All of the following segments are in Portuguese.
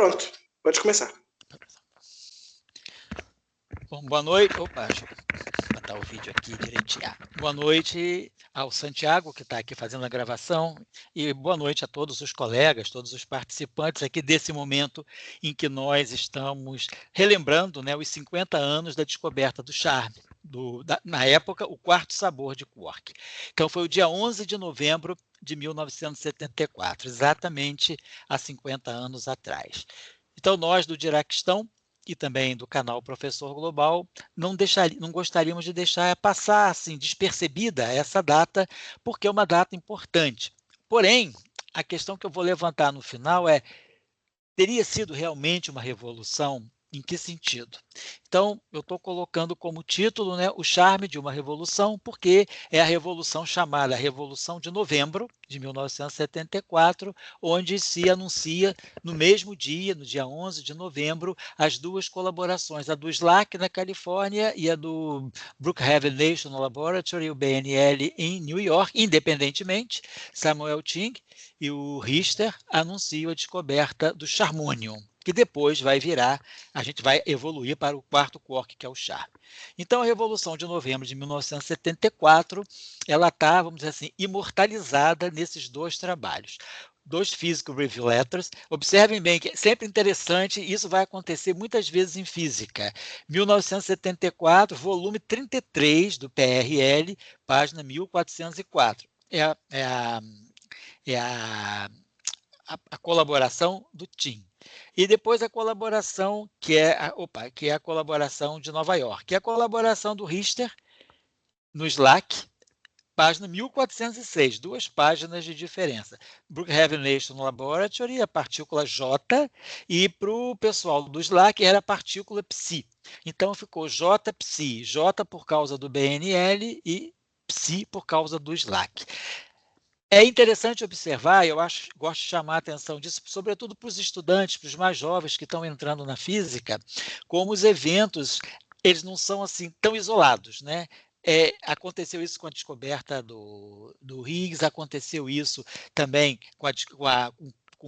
Pronto, pode começar. Bom, boa noite. Opa, deixa eu botar o vídeo aqui direitinho. Boa noite ao Santiago, que está aqui fazendo a gravação, e boa noite a todos os colegas, todos os participantes aqui desse momento em que nós estamos relembrando, né, os 50 anos da descoberta do charme, na época, o quarto sabor de quark. Então, foi o dia 11 de novembro de 1974, exatamente há 50 anos atrás. Então, nós do Diraquistão e também do canal Professor Global, não gostaríamos de deixar passar assim, despercebida essa data, porque é uma data importante. Porém, a questão que eu vou levantar no final é: teria sido realmente uma revolução? Em que sentido? Então, eu estou colocando como título, né, o charme de uma revolução, porque é a revolução chamada Revolução de Novembro, de 1974, onde se anuncia, no mesmo dia, no dia 11 de novembro, as duas colaborações, a do SLAC na Califórnia e a do Brookhaven National Laboratory, o BNL, em New York, independentemente. Samuel Ching e o Richter anunciam a descoberta do charmônio, que depois vai virar, a gente vai evoluir para o quarto quark, que é o charme. Então, a Revolução de Novembro de 1974, ela está, vamos dizer assim, imortalizada nesses dois trabalhos. Dois Physical Review Letters. Observem bem que é sempre interessante, isso vai acontecer muitas vezes em física. 1974, volume 33 do PRL, página 1404. É a colaboração do Tim. E depois a colaboração, que é a colaboração de Nova York, que é a colaboração do Richter no SLAC, página 1406, 2 páginas de diferença. Brookhaven National Laboratory, a partícula J, e para o pessoal do SLAC era a partícula Psi. Então ficou J Psi, J por causa do BNL e Psi por causa do SLAC. É interessante observar, eu gosto de chamar a atenção disso, sobretudo para os estudantes, para os mais jovens que estão entrando na física, como os eventos, eles não são assim tão isolados, né? Aconteceu isso com a descoberta do Higgs, aconteceu isso também com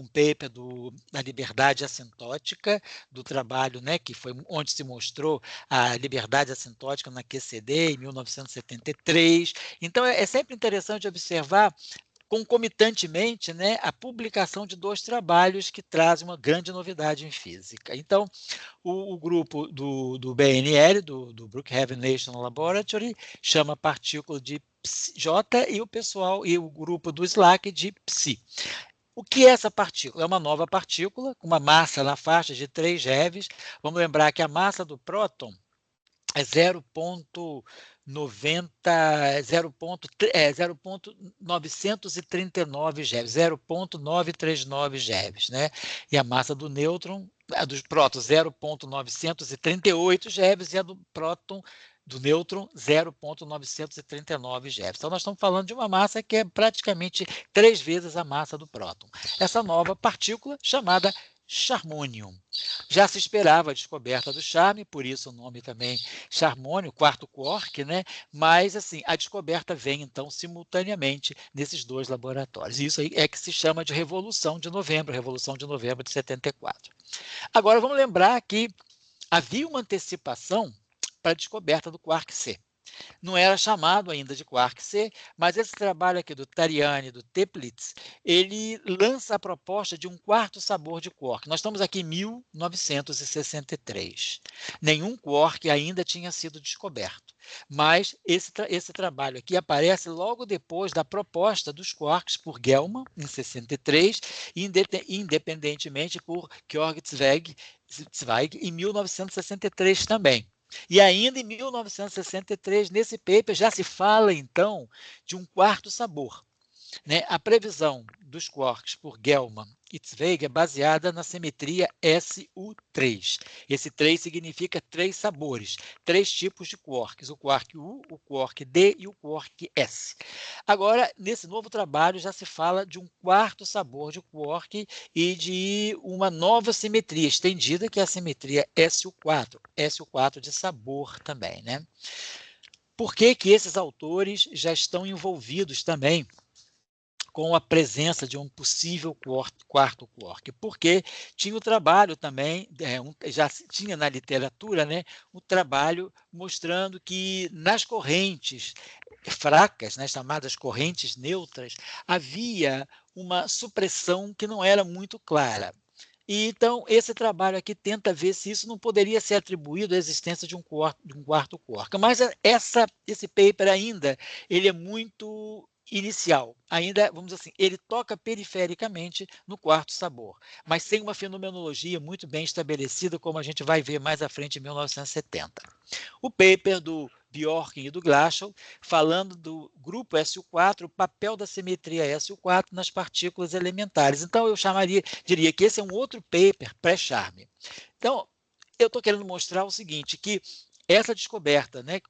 o paper da liberdade assintótica, do trabalho, né, que foi onde se mostrou a liberdade assintótica na QCD, em 1973. Então, é sempre interessante observar concomitantemente, né, a publicação de 2 trabalhos que trazem uma grande novidade em física. Então, o grupo do BNL, do Brookhaven National Laboratory, chama a partícula de J e o grupo do SLAC de Psi. O que é essa partícula? É uma nova partícula com uma massa na faixa de 3 GeVs. Vamos lembrar que a massa do próton é 0,939 GeV, 0,939 GeVs, né? E a massa do nêutron, a dos prótons, 0,938 GeVs, e a do próton, do nêutron, 0,939 GeVs. Então, nós estamos falando de uma massa que é praticamente 3 vezes a massa do próton. Essa nova partícula, chamada charmônio. Já se esperava a descoberta do charme, por isso o nome também charmônio, quarto quark, né? Mas assim, a descoberta vem então simultaneamente nesses 2 laboratórios. Isso aí é que se chama de Revolução de Novembro de 74. Agora vamos lembrar que havia uma antecipação para a descoberta do quark C. Não era chamado ainda de quark C, mas esse trabalho aqui do Tariani e do Teplitz, ele lança a proposta de um quarto sabor de quark. Nós estamos aqui em 1963. Nenhum quark ainda tinha sido descoberto, mas esse trabalho aqui aparece logo depois da proposta dos quarks por Gell-Mann, em 63, e independentemente por Georg Zweig, em 1963 também. E ainda em 1963, nesse paper, já se fala, então, de um quarto sabor. Né? A previsão dos quarks por Gell-Mann e Zweig é baseada na simetria SU3. Esse 3 significa 3 sabores, 3 tipos de quarks, o quark U, o quark D e o quark S. Agora, nesse novo trabalho, já se fala de um quarto sabor de quark e de uma nova simetria estendida, que é a simetria SU4, SU4 de sabor também. Né? Por que esses autores já estão envolvidos também com a presença de um possível quarto quark, porque tinha o trabalho também, já tinha na literatura, né, o trabalho mostrando que nas correntes fracas, nas chamadas correntes neutras, havia uma supressão que não era muito clara. E, então, esse trabalho aqui tenta ver se isso não poderia ser atribuído à existência de um quarto quark. Mas esse paper ainda ele é muito inicial. Ainda, vamos dizer assim, ele toca perifericamente no quarto sabor, mas sem uma fenomenologia muito bem estabelecida, como a gente vai ver mais à frente em 1970. O paper do Bjorken e do Glashow, falando do grupo SU4, o papel da simetria SU4 nas partículas elementares. Então, eu diria que esse é um outro paper pré-Charme. Então, eu estou querendo mostrar o seguinte, que essa descoberta, né,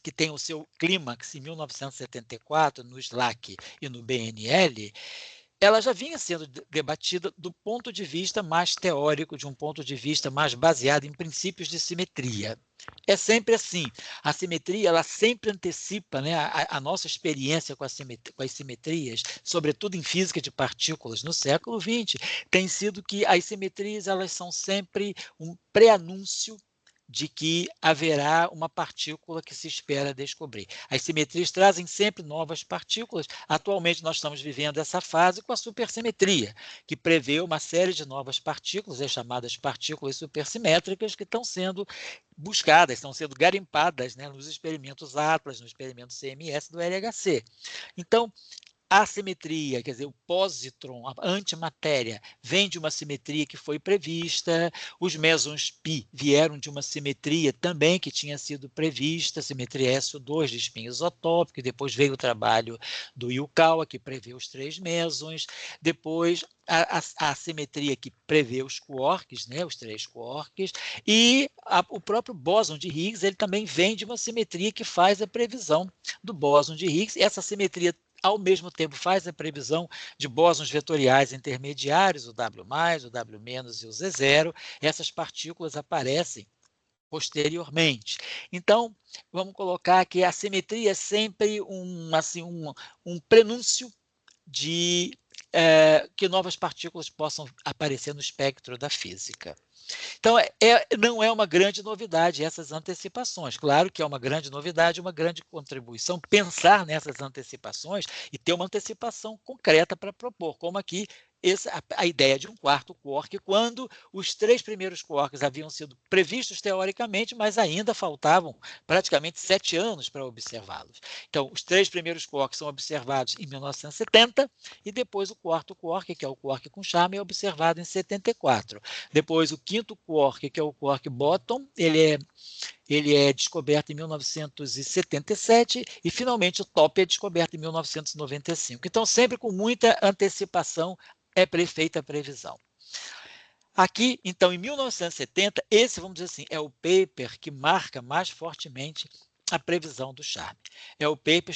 que tem o seu clímax em 1974, no SLAC e no BNL, ela já vinha sendo debatida do ponto de vista mais teórico, de um ponto de vista mais baseado em princípios de simetria. É sempre assim, a simetria ela sempre antecipa, né, a nossa experiência com as simetrias, sobretudo em física de partículas no século XX, tem sido que as simetrias elas são sempre um pré-anúncio de que haverá uma partícula que se espera descobrir. As simetrias trazem sempre novas partículas. Atualmente, nós estamos vivendo essa fase com a supersimetria, que prevê uma série de novas partículas, as chamadas partículas supersimétricas, que estão sendo buscadas, estão sendo garimpadas, né, nos experimentos Atlas, no experimento CMS do LHC. Então, a simetria, quer dizer, o positron, a antimatéria, vem de uma simetria que foi prevista, os mesons π vieram de uma simetria também que tinha sido prevista, simetria SO2 de espinho isotópico, depois veio o trabalho do Yukawa, que prevê os 3 mesons, depois a simetria que prevê os quarks, né, os 3 quarks, e o próprio bóson de Higgs, ele também vem de uma simetria que faz a previsão do bóson de Higgs, e essa simetria ao mesmo tempo faz a previsão de bósons vetoriais intermediários, o W+, o W- e o Z0. Essas partículas aparecem posteriormente. Então, vamos colocar que a simetria é sempre um prenúncio de que novas partículas possam aparecer no espectro da física. Então, não é uma grande novidade essas antecipações. Claro que é uma grande novidade, uma grande contribuição pensar nessas antecipações e ter uma antecipação concreta para propor, como aqui a ideia de um quarto quark, quando os 3 primeiros quarks haviam sido previstos teoricamente, mas ainda faltavam praticamente 7 anos para observá-los. Então, os 3 primeiros quarks são observados em 1970 e depois o quarto quark, que é o quark com charme, é observado em 74. Depois, o quinto quark, que é o quark bottom, ele é descoberto em 1977 e, finalmente, o top é descoberto em 1995. Então, sempre com muita antecipação é feita a previsão. Aqui, então, em 1970, esse, vamos dizer assim, é o paper que marca mais fortemente a previsão do Charme. É o paper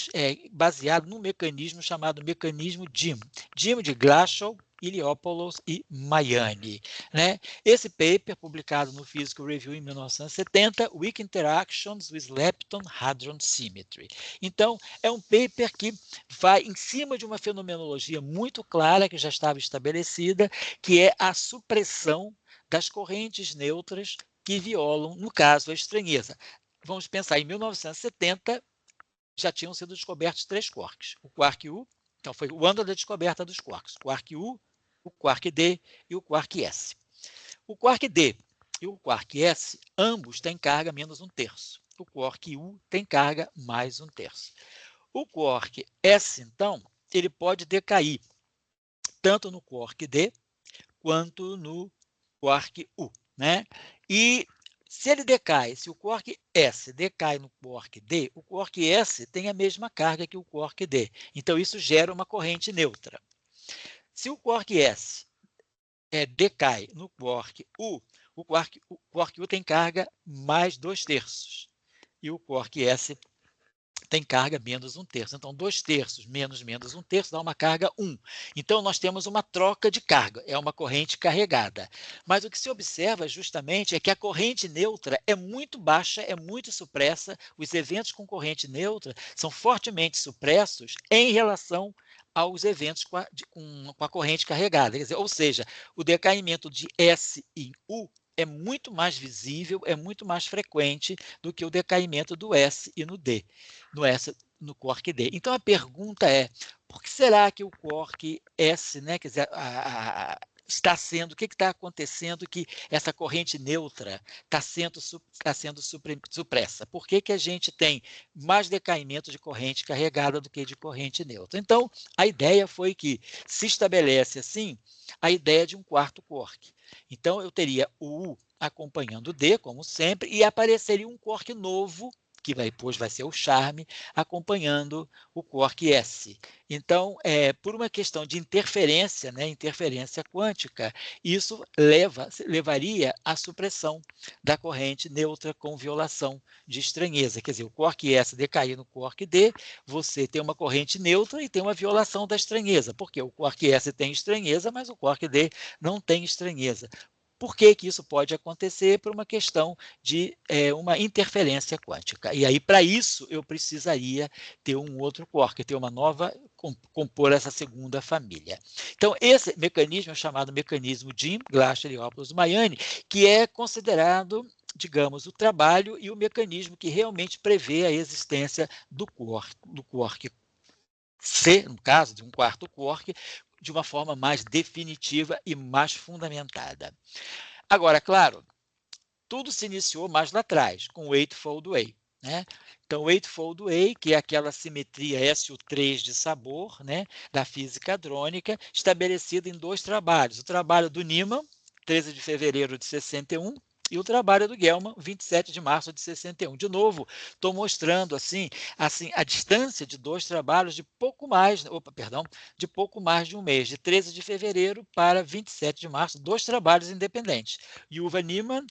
baseado num mecanismo chamado mecanismo DIM. DIM de Glashow, Iliopoulos e Maiani. Né? Esse paper, publicado no Physical Review em 1970, Weak Interactions with Lepton-Hadron Symmetry. Então, é um paper que vai em cima de uma fenomenologia muito clara que já estava estabelecida, que é a supressão das correntes neutras que violam, no caso, a estranheza. Vamos pensar, em 1970, já tinham sido descobertos 3 quarks. O quark U, então foi o ano da descoberta dos quarks. O quark U, o quark D e o quark S. O quark D e o quark S, ambos têm carga menos 1/3. O quark U tem carga mais 1/3. O quark S, então, ele pode decair tanto no quark D quanto no quark U. Né? E se ele decai, se o quark S decai no quark D, o quark S tem a mesma carga que o quark D. Então, isso gera uma corrente neutra. Se o quark S decai no quark U, o quark U tem carga mais 2/3. E o quark S tem carga menos 1/3. Então, 2/3 menos 1/3 dá uma carga 1. Então, nós temos uma troca de carga, é uma corrente carregada. Mas o que se observa justamente é que a corrente neutra é muito baixa, é muito supressa, os eventos com corrente neutra são fortemente supressos em relação aos eventos com a corrente carregada. Quer dizer, ou seja, o decaimento de S em U é muito mais visível, é muito mais frequente do que o decaimento do S e no D, no quark D. Então, a pergunta é, por que será que o quark S, né, quer dizer, está sendo, o que está acontecendo que essa corrente neutra está sendo supressa? Por que a gente tem mais decaimento de corrente carregada do que de corrente neutra? Então, a ideia foi que se estabelece, assim, a ideia de um quarto quark. Então, eu teria o U acompanhando o D, como sempre, e apareceria um quark novo, que depois vai ser o charme, acompanhando o quark S. Então, por uma questão de interferência, né, interferência quântica, isso levaria à supressão da corrente neutra com violação de estranheza. Quer dizer, o quark S decair no quark D, você tem uma corrente neutra e tem uma violação da estranheza, porque o quark S tem estranheza, mas o quark D não tem estranheza. Por que isso pode acontecer? Por uma questão de uma interferência quântica. E aí, para isso, eu precisaria ter um outro quark, ter uma nova, compor essa segunda família. Então, esse mecanismo é chamado mecanismo Jim, Glasser e Ophuls-Mayani, que é considerado, digamos, o trabalho e o mecanismo que realmente prevê a existência do quark C, no caso, de um quarto quark, de uma forma mais definitiva e mais fundamentada. Agora, claro, tudo se iniciou mais lá atrás, com o Eightfold Way. Né? Então, o Eightfold Way, que é aquela simetria SO3 de sabor, né, da física hadrônica, estabelecida em dois trabalhos. O trabalho do Neyman, 13 de fevereiro de 61, e o trabalho do Gell-Mann, 27 de março de 61. De novo, estou mostrando assim a distância de dois trabalhos de pouco mais, de pouco mais de um mês, de 13 de fevereiro para 27 de março, dois trabalhos independentes. Yuval Neeman,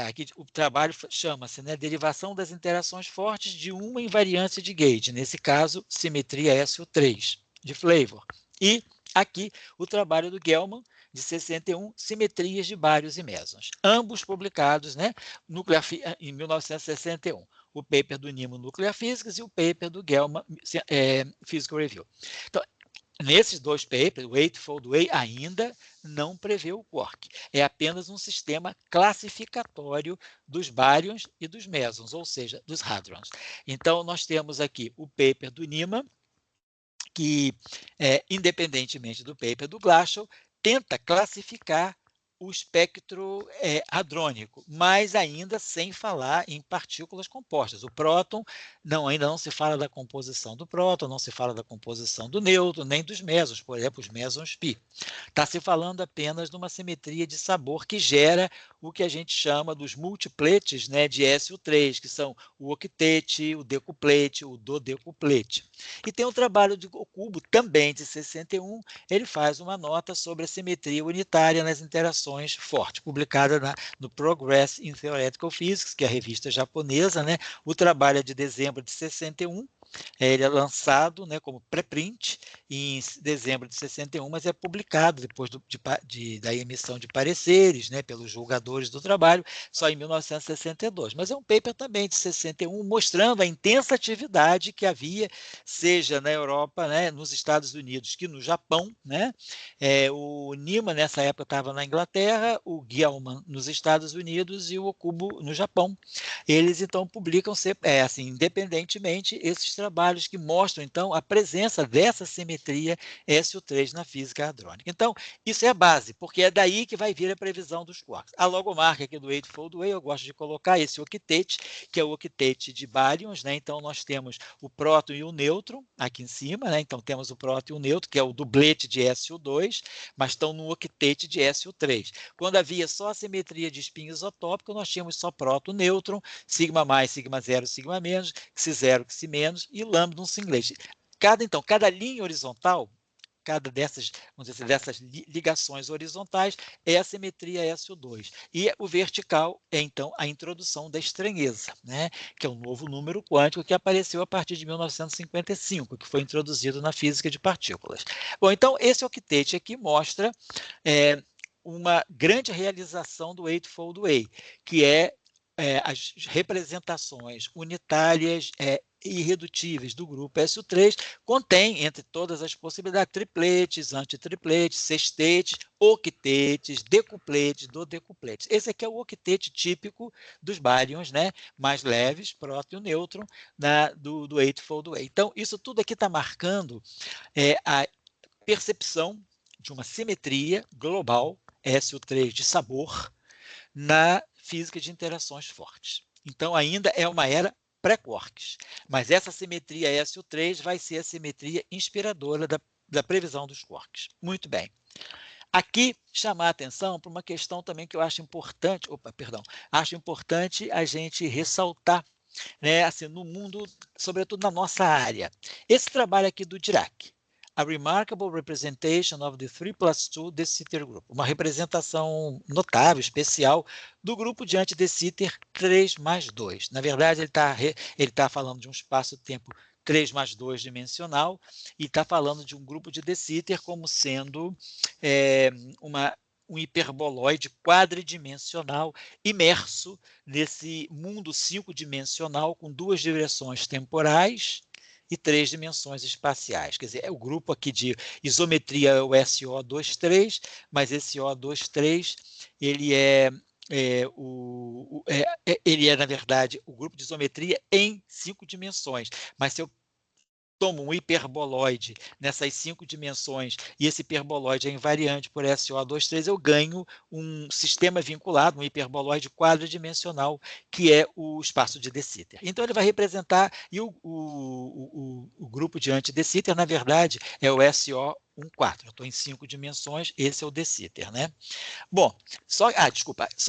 aqui, o trabalho chama-se, né, Derivação das interações fortes de uma invariância de gauge, nesse caso, simetria SO3, de Flavor. E aqui o trabalho do Gell-Mann, de 61, Simetrias de bários e mesons. Ambos publicados, né, em 1961. O paper do Neyman, Nuclear Physics, e o paper do Gell-Mann, Physical Review. Então, nesses dois papers, o Eightfold Way ainda não prevê o quark. É apenas um sistema classificatório dos baryons e dos mesons, ou seja, dos hadrons. Então, nós temos aqui o paper do Neyman, que, independentemente do paper do Glashow, tenta classificar o espectro hadrônico, mas ainda sem falar em partículas compostas. O próton, ainda não se fala da composição do próton, não se fala da composição do nêutron, nem dos mesons, por exemplo, os mesons π. Está se falando apenas de uma simetria de sabor que gera o que a gente chama dos multipletes, né, de SO3, que são o octete, o decuplete, o dodecuplete. E tem um trabalho de Okubo, também de 61, ele faz uma nota sobre a simetria unitária nas interações fortes, publicada no Progress in Theoretical Physics, que é a revista japonesa, né? O trabalho é de dezembro de 61, ele é lançado, né, como pré-print em dezembro de 61, mas é publicado depois da emissão de pareceres, né, pelos julgadores do trabalho, só em 1962. Mas é um paper também de 61, mostrando a intensa atividade que havia, seja na Europa, né, nos Estados Unidos, que no Japão. Né, o Neyman, nessa época, estava na Inglaterra, o Gell-Mann nos Estados Unidos e o Okubo no Japão. Eles, então, publicam, assim, independentemente, esses trabalhos que mostram, então, a presença dessa simetria SO3 na física hadrônica. Então, isso é a base, porque é daí que vai vir a previsão dos quarks. A logomarca aqui do Eightfold Way, eu gosto de colocar esse octete, que é o octete de baryons, né? Então, nós temos o próton e o nêutron aqui em cima, né? Então, temos o próton e o nêutron, que é o dublete de SO2, mas estão no octete de SO3. Quando havia só a simetria de spin isotópico, nós tínhamos só próton, nêutron, sigma mais, sigma zero, sigma menos, xi0, xi menos e lambda um singlet. Cada linha horizontal, cada dessas, vamos dizer, dessas ligações horizontais é a simetria SO2. E o vertical é, então, a introdução da estranheza, né? Que é um novo número quântico que apareceu a partir de 1955, que foi introduzido na física de partículas. Bom, então, esse octete aqui mostra uma grande realização do Eightfold Way, que é as representações unitárias irredutíveis do grupo SO3 contém, entre todas as possibilidades, tripletes, antitripletes, sextetes, octetes, decupletes, dodecupletes. Esse aqui é o octete típico dos baryons, né, mais leves, próton e nêutron, do Eightfold Way. Então, isso tudo aqui está marcando a percepção de uma simetria global, SO3 de sabor, na física de interações fortes. Então, ainda é uma era pré-quarks, mas essa simetria SO3 vai ser a simetria inspiradora da previsão dos quarks. Muito bem. Aqui, chamar a atenção para uma questão também que eu acho importante, acho importante a gente ressaltar, né, assim, no mundo, sobretudo na nossa área. Esse trabalho aqui do Dirac, A Remarkable Representation of the 3+2 de Sitter Group, uma representação notável, especial, do grupo diante de Sitter 3+2. Na verdade, ele tá falando de um espaço-tempo 3+2 dimensional e está falando de um grupo de de Sitter como sendo um hiperboloide quadridimensional imerso nesse mundo 5-dimensional com 2 direções temporais e 3 dimensões espaciais. Quer dizer, é o grupo aqui de isometria é o SO23, mas esse O23 ele ele é, na verdade, o grupo de isometria em 5 dimensões. Mas se eu tomo um hiperboloide nessas 5 dimensões e esse hiperboloide é invariante por SO23, eu ganho um sistema vinculado, um hiperboloide quadridimensional, que é o espaço de de Sitter. Então, ele vai representar, e o grupo diante de Sitter, na verdade, é o SO14. Eu estou em 5 dimensões, esse é o de Sitter, né? Bom, só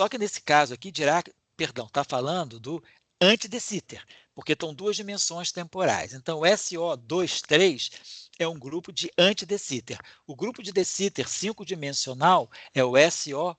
que nesse caso aqui, Dirac, está falando do anti-de Sitter, porque estão 2 dimensões temporais. Então, o SO23 é um grupo de anti-de Sitter. O grupo de de Sitter 5-dimensional é o SO14,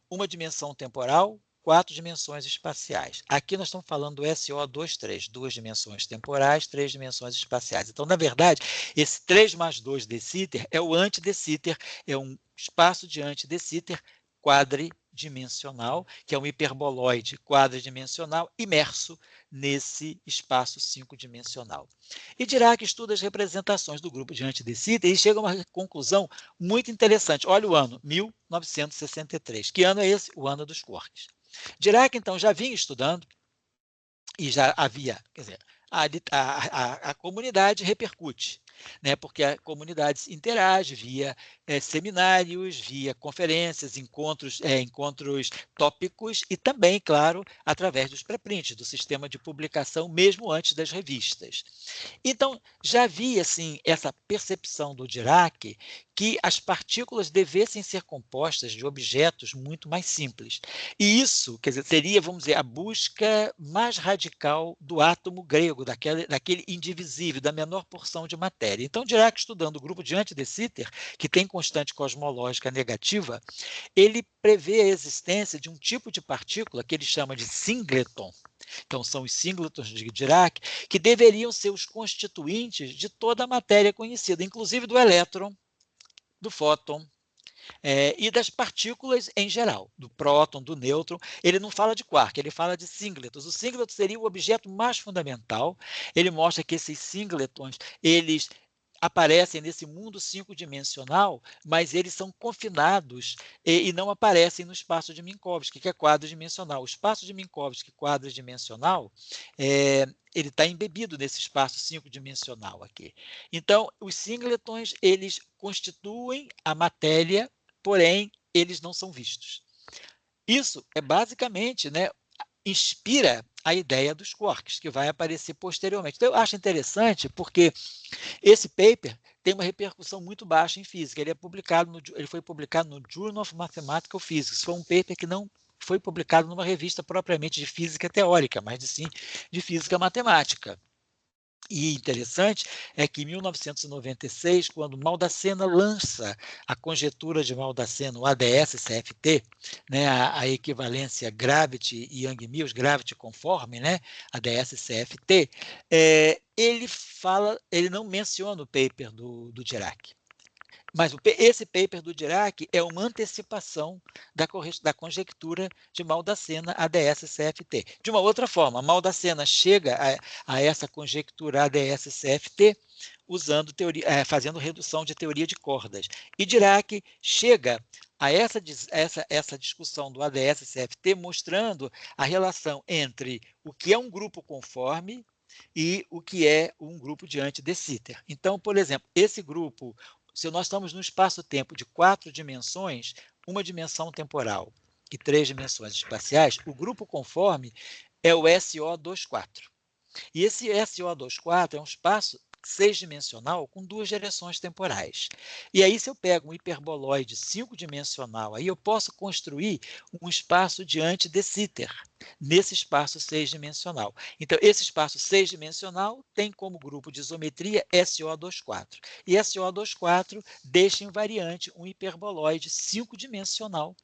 uma dimensão temporal, 4 dimensões espaciais. Aqui nós estamos falando do SO23, 2 dimensões temporais, 3 dimensões espaciais. Então, na verdade, esse 3+2 de Sitter é o anti-de Sitter, é um espaço de anti-de Sitter quadridimensional, que é um hiperboloide quadridimensional imerso nesse espaço 5-dimensional. E Dirac estuda as representações do grupo de anti-de Sitter e chega a uma conclusão muito interessante. Olha o ano, 1963. Que ano é esse? O ano dos quarks. Dirac, então, já vinha estudando e já havia, quer dizer, a comunidade repercute, né, porque a comunidade interage via seminários, via conferências, encontros tópicos e também, claro, através dos preprints, do sistema de publicação, mesmo antes das revistas. Então, já havia assim, essa percepção do Dirac que as partículas devessem ser compostas de objetos muito mais simples. E isso, quer dizer, seria, vamos dizer, a busca mais radical do átomo grego, daquele indivisível, da menor porção de matéria. Então, Dirac, estudando o grupo de anti-de Sitter, que tem constante cosmológica negativa, ele prevê a existência de um tipo de partícula que ele chama de singleton. Então, são os singletons de Dirac, que deveriam ser os constituintes de toda a matéria conhecida, inclusive do elétron, do fóton, e das partículas em geral, do próton, do nêutron. Ele não fala de quark, ele fala de singletons. O singleton seria o objeto mais fundamental. Ele mostra que esses singletons, eles aparecem nesse mundo 5-dimensional, mas eles são confinados e não aparecem no espaço de Minkowski, que é quadridimensional. O espaço de Minkowski quadridimensional, ele está embebido nesse espaço 5-dimensional aqui. Então, os singletons, eles constituem a matéria, porém, eles não são vistos. Isso é basicamente, né, inspira a ideia dos quarks, que vai aparecer posteriormente. Então, eu acho interessante porque esse paper tem uma repercussão muito baixa em física. Ele foi publicado no Journal of Mathematical Physics. Foi um paper que não foi publicado numa revista propriamente de física teórica, mas sim de física matemática. E interessante é que em 1996, quando Maldacena lança a conjetura de Maldacena, o ADS-CFT, né, a equivalência Gravity e Young-Mills, Gravity conforme, né, ADS-CFT, ele não menciona o paper do Dirac. Mas esse paper do Dirac é uma antecipação da conjectura de Maldacena ADS-CFT. De uma outra forma, Maldacena chega a essa conjectura ADS-CFT usando fazendo redução de teoria de cordas. E Dirac chega a essa discussão do ADS-CFT mostrando a relação entre o que é um grupo conforme e o que é um grupo de anti-de Sitter. Então, por exemplo, esse grupo, se nós estamos no espaço-tempo de 4 dimensões, uma dimensão temporal e 3 dimensões espaciais, o grupo conforme é o SO24. E esse SO24 é um espaço 6-dimensional com 2 direções temporais. E aí, se eu pego um hiperboloide 5-dimensional, aí eu posso construir um espaço de anti-de Sitter nesse espaço 6-dimensional. Então, esse espaço 6-dimensional tem como grupo de isometria SO24. E SO24 deixa invariante um hiperboloide 5-dimensional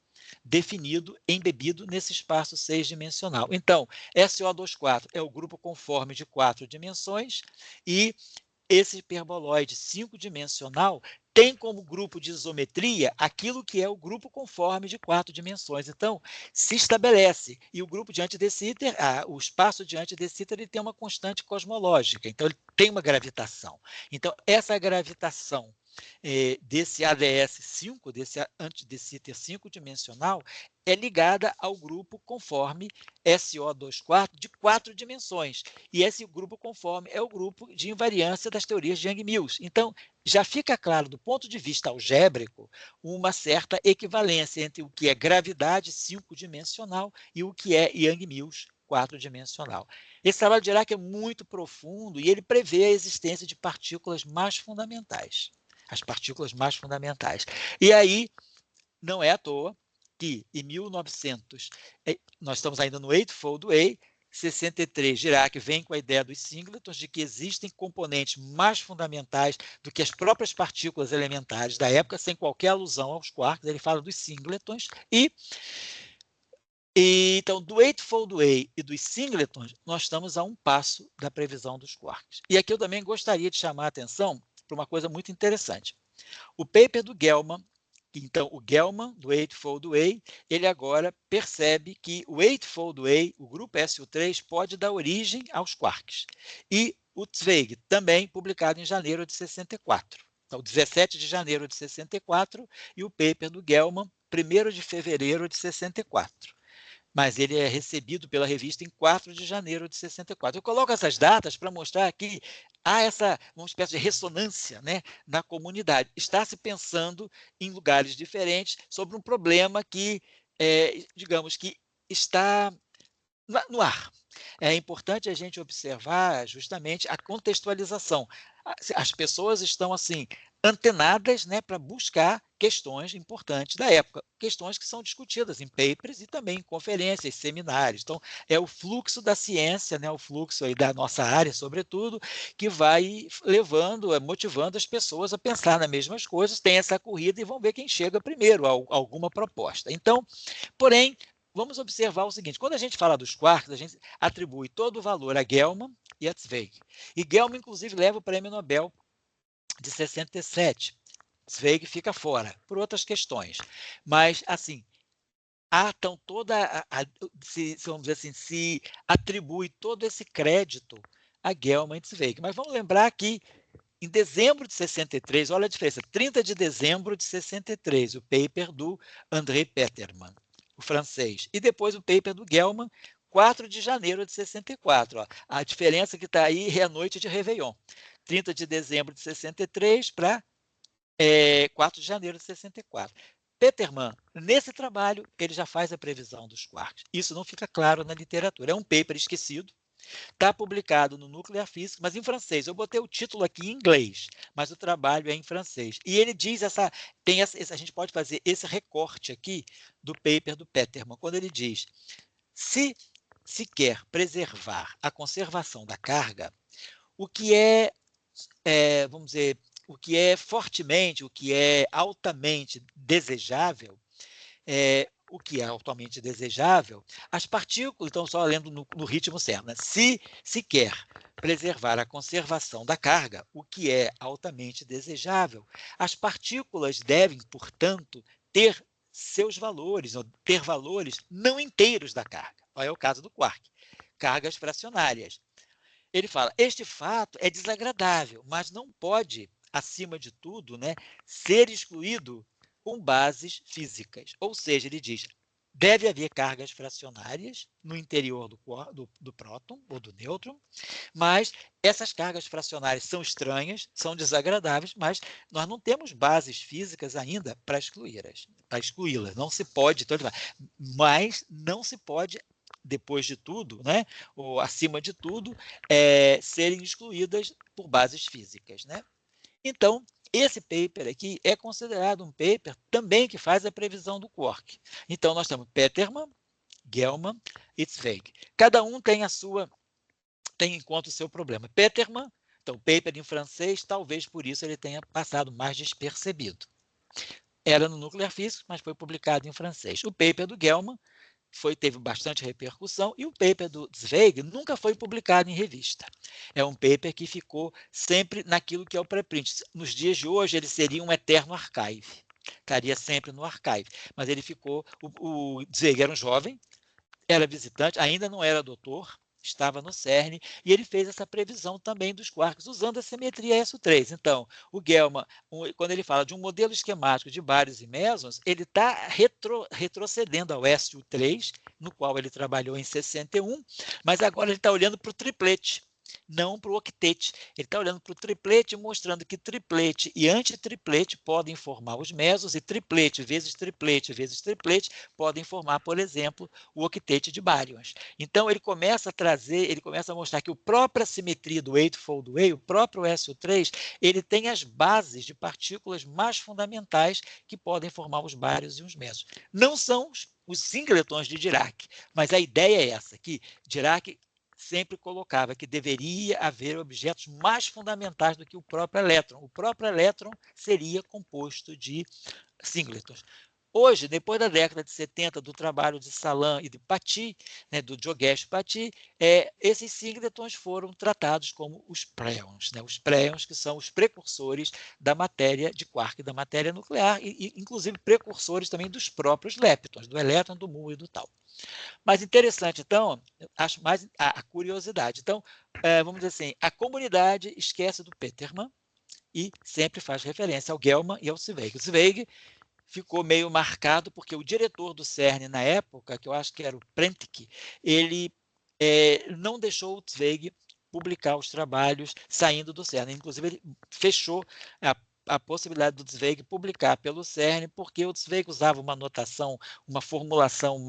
definido, embebido nesse espaço 6-dimensional. Então, SO24 é o grupo conforme de 4 dimensões e esse hiperboloide 5-dimensional tem como grupo de isometria aquilo que é o grupo conforme de 4 dimensões. Então, se estabelece, e o grupo de anti-de Sitter, o espaço de anti-de Sitter, ele tem uma constante cosmológica, então ele tem uma gravitação. Então, essa gravitação desse ADS5, desse anti-de Sitter 5-dimensional, é ligada ao grupo conforme SO24 de 4 dimensões. E esse grupo conforme é o grupo de invariância das teorias de Yang-Mills. Então, já fica claro, do ponto de vista algébrico, uma certa equivalência entre o que é gravidade 5-dimensional e o que é Yang-Mills 4-dimensional. Esse trabalho de Dirac é muito profundo e ele prevê a existência de partículas mais fundamentais. As partículas mais fundamentais. E aí, não é à toa que, em 1900, nós estamos ainda no Eightfold Way, 63, Dirac vem com a ideia dos singletons, de que existem componentes mais fundamentais do que as próprias partículas elementares da época, sem qualquer alusão aos quarks, ele fala dos singletons, então, do Eightfold Way e dos singletons, nós estamos a um passo da previsão dos quarks. E aqui eu também gostaria de chamar a atenção para uma coisa muito interessante. O paper do Gell-Mann, então, o Gell-Mann, do Eightfold Way, ele agora percebe que o Eightfold Way, o grupo SU3, pode dar origem aos quarks. E o Zweig, também publicado em janeiro de 64. Então, 17 de janeiro de 64, e o paper do Gell-Mann, 1º de fevereiro de 64. Mas ele é recebido pela revista em 4 de janeiro de 64. Eu coloco essas datas para mostrar que há uma espécie de ressonância, né, na comunidade. Está se pensando em lugares diferentes sobre um problema que, digamos, que está no ar. É importante a gente observar justamente a contextualização. As pessoas estão assim antenadas, né, para buscar questões importantes da época, questões que são discutidas em papers e também em conferências, seminários. Então, é o fluxo da ciência, né, o fluxo aí da nossa área, sobretudo, que vai levando, motivando as pessoas a pensar nas mesmas coisas, tem essa corrida e vão ver quem chega primeiro a alguma proposta. Então, porém, vamos observar o seguinte, quando a gente fala dos quarks, a gente atribui todo o valor a Gell-Mann e a Zweig. E Gell-Mann, inclusive, leva o prêmio Nobel de 67. Zweig fica fora, por outras questões. Mas, assim, então toda vamos dizer assim, se atribui todo esse crédito a Gell-Mann e Zweig. Mas vamos lembrar que em dezembro de 63, olha a diferença, 30 de dezembro de 63, o paper do André Peterman, o francês. E depois o paper do Gell-Mann, 4 de janeiro de 64. Ó. A diferença que está aí é a noite de Réveillon. 30 de dezembro de 63 para 4 de janeiro de 64. Peterman, nesse trabalho, ele já faz a previsão dos quarks. Isso não fica claro na literatura. É um paper esquecido, está publicado no Nuclear Physics, mas em francês. Eu botei o título aqui em inglês, mas o trabalho é em francês. E ele diz a gente pode fazer esse recorte aqui do paper do Peterman, quando ele diz: se quer preservar a conservação da carga, o que vamos dizer, o que é fortemente, o que é altamente desejável, o que é altamente desejável, as partículas, então só lendo no ritmo certo, né? Se quer preservar a conservação da carga, o que é altamente desejável, as partículas devem, portanto, ter seus valores, ou ter valores não inteiros da carga. É o caso do quark, cargas fracionárias. Ele fala, este fato é desagradável, mas não pode, acima de tudo, né, ser excluído com bases físicas. Ou seja, ele diz, deve haver cargas fracionárias no interior do próton ou do nêutron, mas essas cargas fracionárias são estranhas, são desagradáveis, mas nós não temos bases físicas ainda para excluí-las. Não se pode, então, mas não se pode, depois de tudo, né, ou acima de tudo, serem excluídas por bases físicas, né? Então, esse paper aqui é considerado um paper também que faz a previsão do quark. Então, nós temos Peterman, Gell-Mann e Zweig. Cada um tem em conta o seu problema. Peterman, então, paper em francês, talvez por isso ele tenha passado mais despercebido. Era no Nuclear Physics, mas foi publicado em francês. O paper do Gell-Mann teve bastante repercussão, e o paper do Zweig nunca foi publicado em revista. É um paper que ficou sempre naquilo que é o preprint. Nos dias de hoje, ele seria um eterno archive. Estaria sempre no archive. Mas ele ficou... O Zweig era um jovem, era visitante, ainda não era doutor, estava no CERN, e ele fez essa previsão também dos quarks, usando a simetria SO3. Então, o Gell-Mann, quando ele fala de um modelo esquemático de baryons e mesons, ele está retrocedendo ao SO3, no qual ele trabalhou em 61, mas agora ele está olhando para o triplete, não para o octete. Ele está olhando para o triplete, mostrando que triplete e antitriplete podem formar os mesons, e triplete vezes triplete vezes triplete podem formar, por exemplo, o octete de baryons. Então, ele começa a mostrar que a própria simetria do Eightfold Way, o próprio SO3, ele tem as bases de partículas mais fundamentais que podem formar os baryons e os mesons. Não são os singletons de Dirac, mas a ideia é essa, que Dirac sempre colocava que deveria haver objetos mais fundamentais do que o próprio elétron. O próprio elétron seria composto de singletons. Hoje, depois da década de 70, do trabalho de Salam e de Paty, né, do Yogesh Paty, esses singletons foram tratados como os préons. Né, os préons, que são os precursores da matéria de quark, da matéria nuclear, e inclusive precursores também dos próprios leptons, do elétron, do muon e do tau. Mas interessante, então, acho mais a curiosidade. Então, vamos dizer assim, a comunidade esquece do Peterman e sempre faz referência ao Gell-Mann e ao Zweig. O Zweig ficou meio marcado porque o diretor do CERN na época, que eu acho que era o Prentick, ele não deixou o Zweig publicar os trabalhos saindo do CERN. Inclusive, ele fechou a possibilidade do Zweig publicar pelo CERN, porque o Zweig usava uma notação, uma formulação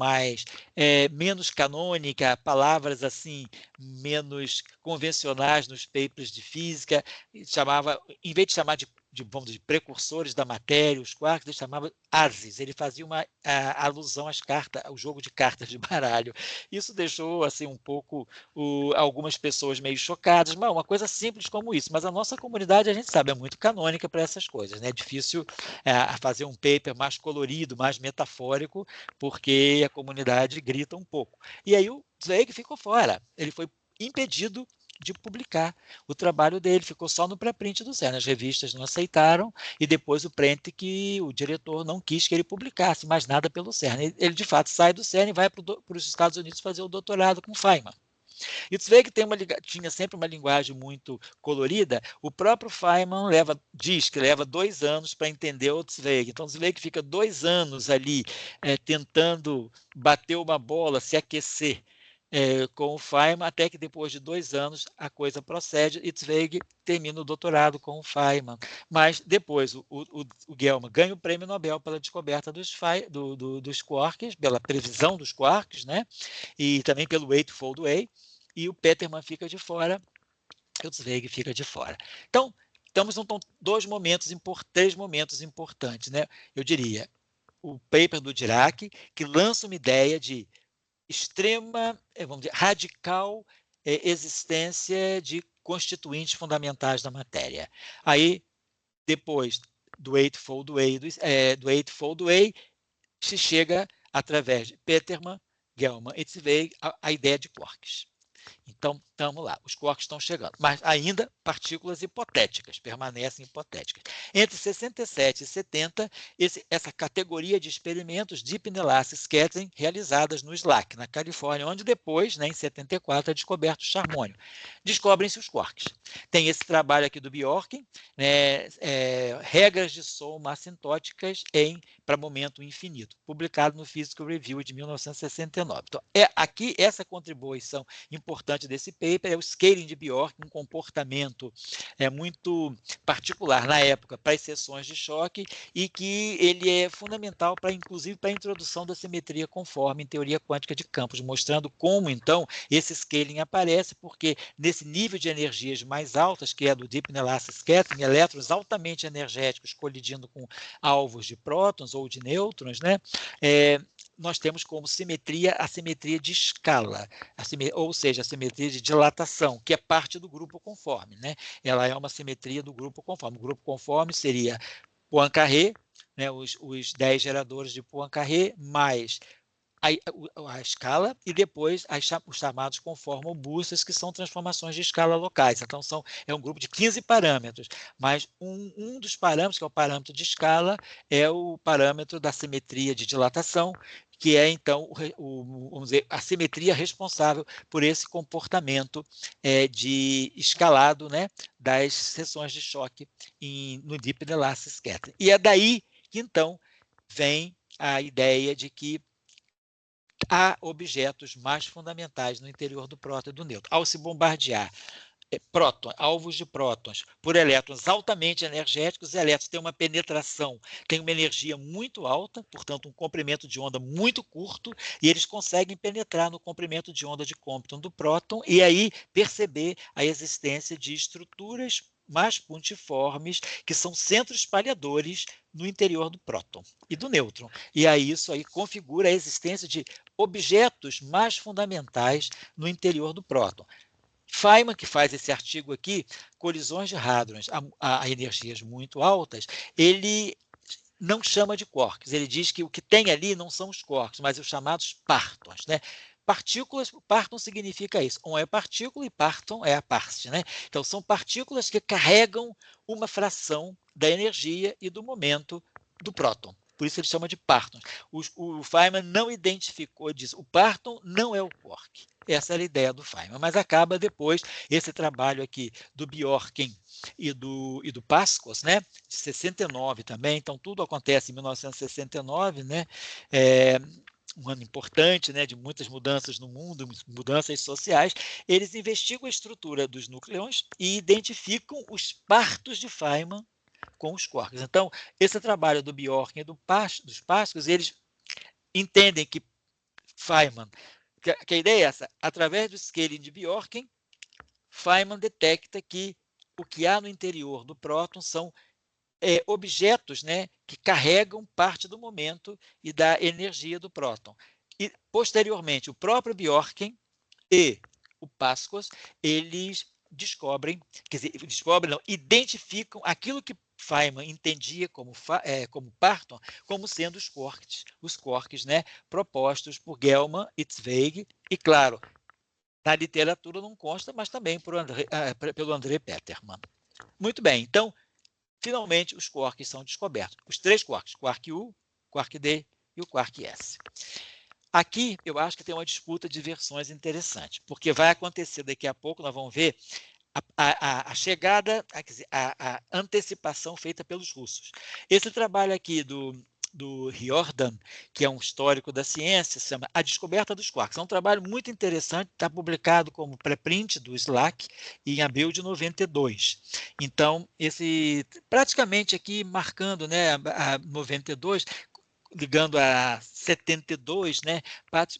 menos canônica, palavras assim menos convencionais nos papers de física, em vez de chamar de precursores da matéria, os quarks, ele chamava ases, ele fazia uma alusão às cartas, ao jogo de cartas de baralho. Isso deixou assim um pouco algumas pessoas meio chocadas, mas uma coisa simples como isso, mas a nossa comunidade, a gente sabe, é muito canônica para essas coisas, né? É difícil fazer um paper mais colorido, mais metafórico, porque a comunidade grita um pouco. E aí o Zweig ficou fora, ele foi impedido de publicar o trabalho dele, ficou só no pré-print do CERN, as revistas não aceitaram, e depois o Prentick, o diretor, não quis que ele publicasse mais nada pelo CERN. Ele de fato sai do CERN e vai para os Estados Unidos fazer o doutorado com Feynman. E o Zweig tinha sempre uma linguagem muito colorida. O próprio Feynman diz que leva 2 anos para entender o Zweig. Então, o Zweig fica 2 anos ali tentando bater uma bola, se aquecer com o Feynman, até que depois de 2 anos a coisa procede e Zweig termina o doutorado com o Feynman. Mas depois o Gell-Mann ganha o prêmio Nobel pela descoberta dos quarks, pela previsão dos quarks, né? E também pelo Eightfold Way, e o Peterman fica de fora, e o Zweig fica de fora. Então, estamos em 3 momentos importantes, né? Eu diria, o paper do Dirac, que lança uma ideia de extrema, vamos dizer, radical existência de constituintes fundamentais da matéria. Aí, depois do Eightfold Way, se chega através de Peterman, Gell-Mann e Zweig, a ideia de quarks. Então, estamos lá, os quarks estão chegando, mas ainda partículas hipotéticas, permanecem hipotéticas. Entre 67 e 70, essa categoria de experimentos Deep Inelastic Scattering realizadas no SLAC, na Califórnia, onde depois, né, em 74, é descoberto o charmônio. Descobrem-se os quarks. Tem esse trabalho aqui do Bjorken, né, regras de soma assintóticas para momento infinito, publicado no Physical Review de 1969. Então, aqui essa contribuição importante desse paper é o scaling de Bjork, um comportamento muito particular na época para as seções de choque e que ele é fundamental inclusive para a introdução da simetria conforme em teoria quântica de campos, mostrando como então esse scaling aparece, porque nesse nível de energias mais altas, que é do Deep Inelastic Scattering, elétrons altamente energéticos colidindo com alvos de prótons ou de nêutrons, né? Nós temos como simetria a simetria de escala, ou seja, a simetria de dilatação, que é parte do grupo conforme, né? Ela é uma simetria do grupo conforme. O grupo conforme seria Poincaré, né, os 10 geradores de Poincaré, mais a escala, e depois os chamados conformal-boosters, que são transformações de escala locais. Então, é um grupo de 15 parâmetros, mas um dos parâmetros, que é o parâmetro de escala, é o parâmetro da simetria de dilatação, que é, então, vamos dizer, a simetria responsável por esse comportamento de escalado, né, das seções de choque no Deep Inelastic Scattering. E é daí que, então, vem a ideia de que há objetos mais fundamentais no interior do próton e do nêutron. Ao se bombardear alvos de prótons por elétrons altamente energéticos, os elétrons têm uma penetração, têm uma energia muito alta, portanto, um comprimento de onda muito curto, e eles conseguem penetrar no comprimento de onda de Compton do próton e aí perceber a existência de estruturas mais pontiformes, que são centros espalhadores no interior do próton e do nêutron. E aí isso aí configura a existência de objetos mais fundamentais no interior do próton. Feynman, que faz esse artigo aqui, colisões de hadrons a energias muito altas, ele não chama de quarks, ele diz que o que tem ali não são os quarks, mas os chamados partons, né? Partículas, parton significa isso, um é partícula e parton é a parte, né? Então, são partículas que carregam uma fração da energia e do momento do próton. Por isso ele chama de partons. O Feynman não identificou disso. O parton não é o quark. Essa era a ideia do Feynman, mas acaba depois esse trabalho aqui do Bjorken e do Pascos, né, de 69 também, então tudo acontece em 1969, né, um ano importante, né, de muitas mudanças no mundo, mudanças sociais. Eles investigam a estrutura dos núcleons e identificam os partos de Feynman com os quarks. Então, esse trabalho do Bjorken e dos Pascos, eles entendem que Feynman, que a ideia é essa, através do scaling de Bjorken, Feynman detecta que o que há no interior do próton são objetos, né, que carregam parte do momento e da energia do próton. E, posteriormente, o próprio Bjorken e o Pascos, eles descobrem, quer dizer, não, identificam aquilo que Feynman entendia como parton, como sendo os quarks, né, propostos por Gell-Mann e Zweig, e, claro, na literatura não consta, mas também pelo André Peterman. Muito bem, então, finalmente, os quarks são descobertos. Os 3 quarks, quark U, quark D e o quark S. Aqui, eu acho que tem uma disputa de versões interessante, porque vai acontecer daqui a pouco, nós vamos ver a chegada, a antecipação feita pelos russos. Esse trabalho aqui do Riordan, que é um histórico da ciência, se chama A Descoberta dos Quarks. É um trabalho muito interessante, está publicado como pré-print do SLAC em abril de 92. Então, praticamente aqui marcando, né, a 92, ligando a 72, né,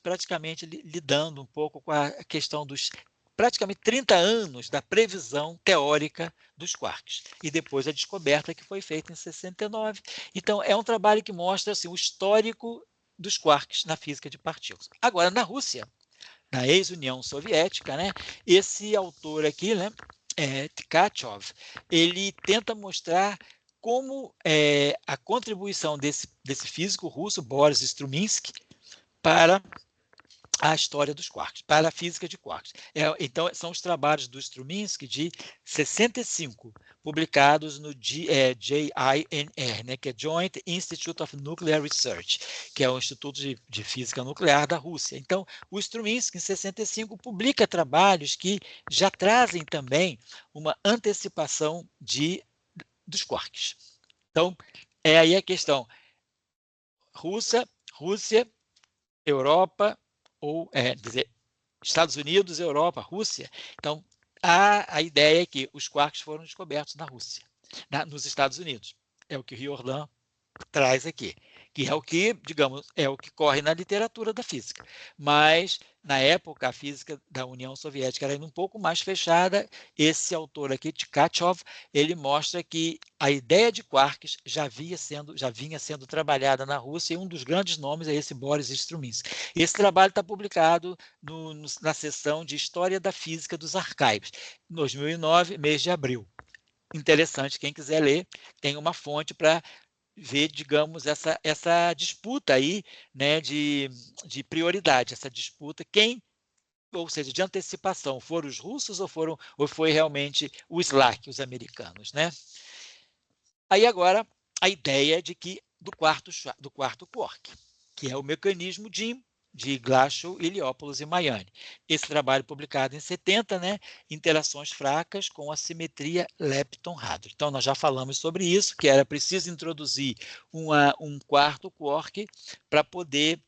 praticamente lidando um pouco com a questão dos praticamente 30 anos da previsão teórica dos quarks, e depois a descoberta que foi feita em 69. Então, é um trabalho que mostra assim, o histórico dos quarks na física de partículas. Agora, na Rússia, na ex-União Soviética, né, esse autor aqui, né, Tkachov, ele tenta mostrar como a contribuição desse físico russo, Boris Struminsky, para a história dos quarks, para a física de quarks. Então, são os trabalhos do Struminsky de 65, publicados no JINR, né, que é Joint Institute of Nuclear Research, que é o Instituto de Física Nuclear da Rússia. Então, o Struminsky, em 65, publica trabalhos que já trazem também uma antecipação dos quarks. Então, é aí a questão. Rússia, Europa, ou dizer, Estados Unidos, Europa, Rússia. Então, a ideia é que os quarks foram descobertos na Rússia, nos Estados Unidos. É o que o Riordan traz aqui, que é o que, digamos, é o que corre na literatura da física. Mas, na época, a física da União Soviética era ainda um pouco mais fechada. Esse autor aqui, Tkachov, ele mostra que a ideia de quarks já vinha sendo trabalhada na Rússia, e um dos grandes nomes é esse Boris Struminsky. Esse trabalho está publicado na seção de História da Física dos Arcaivos, 2009, mês de abril. Interessante, quem quiser ler, tem uma fonte para ver, digamos, essa disputa aí, né, de prioridade, essa disputa, ou seja, de antecipação, foram os russos ou foi realmente o SLAC, os americanos, né? Aí agora a ideia do quarto quark, que é o mecanismo de Glashow, Iliopoulos e Majani. Esse trabalho publicado em 70, né, interações fracas com a simetria lepton-hadron. Então, nós já falamos sobre isso, que era preciso introduzir um quarto quark para poder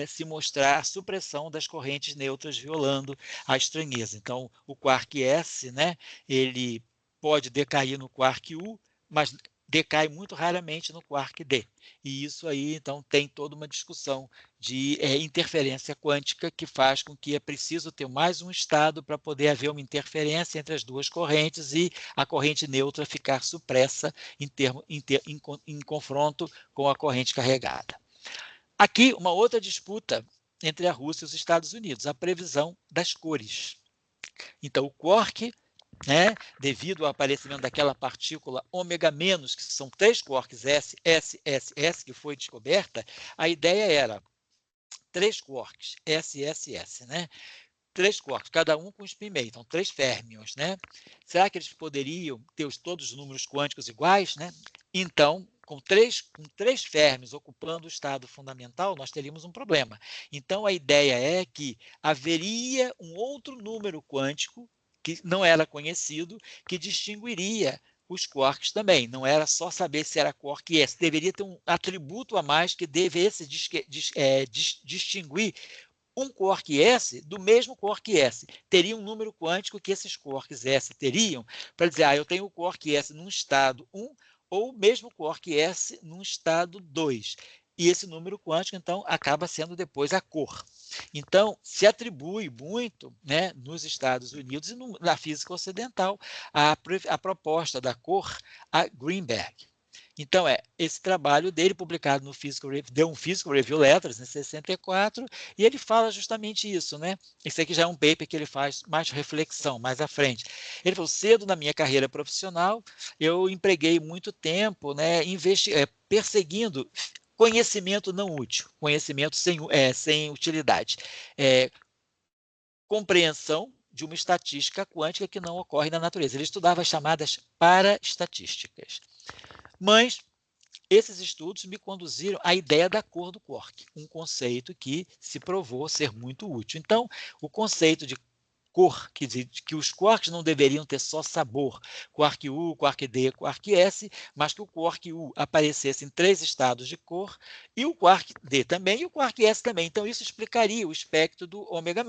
se mostrar a supressão das correntes neutras violando a estranheza. Então, o quark S, né, ele pode decair no quark U, mas decai muito raramente no quark D. E isso aí, então, tem toda uma discussão de interferência quântica que faz com que é preciso ter mais um estado para poder haver uma interferência entre as duas correntes e a corrente neutra ficar supressa em confronto com a corrente carregada. Aqui, uma outra disputa entre a Rússia e os Estados Unidos, a previsão das cores. Então, o quark, né, devido ao aparecimento daquela partícula ômega-, que são 3 quarks S, S, S, S, que foi descoberta, a ideia era 3 quarks S, S, S, né? 3 quarks, cada um com spin meio, então 3 férmions, né? Será que eles poderiam ter todos os números quânticos iguais, né? Então, com três férmions ocupando o estado fundamental, nós teríamos um problema. Então, a ideia é que haveria um outro número quântico que não era conhecido, que distinguiria os quarks também. Não era só saber se era quark S, deveria ter um atributo a mais que devesse distinguir um quark S do mesmo quark S. Teria um número quântico que esses quarks S teriam, para dizer, eu tenho o quark S num estado 1, ou mesmo quark S num estado 2. E esse número quântico, então, acaba sendo depois a cor. Então, se atribui muito, né, nos Estados Unidos e na física ocidental a proposta da cor a Greenberg. Então, esse trabalho dele, publicado no deu um Physical Review Letters, em 64, e ele fala justamente isso, né? Esse aqui já é um paper que ele faz mais reflexão, mais à frente. Ele falou, cedo na minha carreira profissional, eu empreguei muito tempo, né, perseguindo conhecimento não útil, conhecimento sem utilidade. Compreensão de uma estatística quântica que não ocorre na natureza. Ele estudava as chamadas paraestatísticas. Mas esses estudos me conduziram à ideia da cor do quark, um conceito que se provou ser muito útil. Então, o conceito de cor, que os quarks não deveriam ter só sabor, quark U, quark D, quark S, mas que o quark U aparecesse em 3 estados de cor, e o quark D também, e o quark S também. Então, isso explicaria o espectro do ômega-,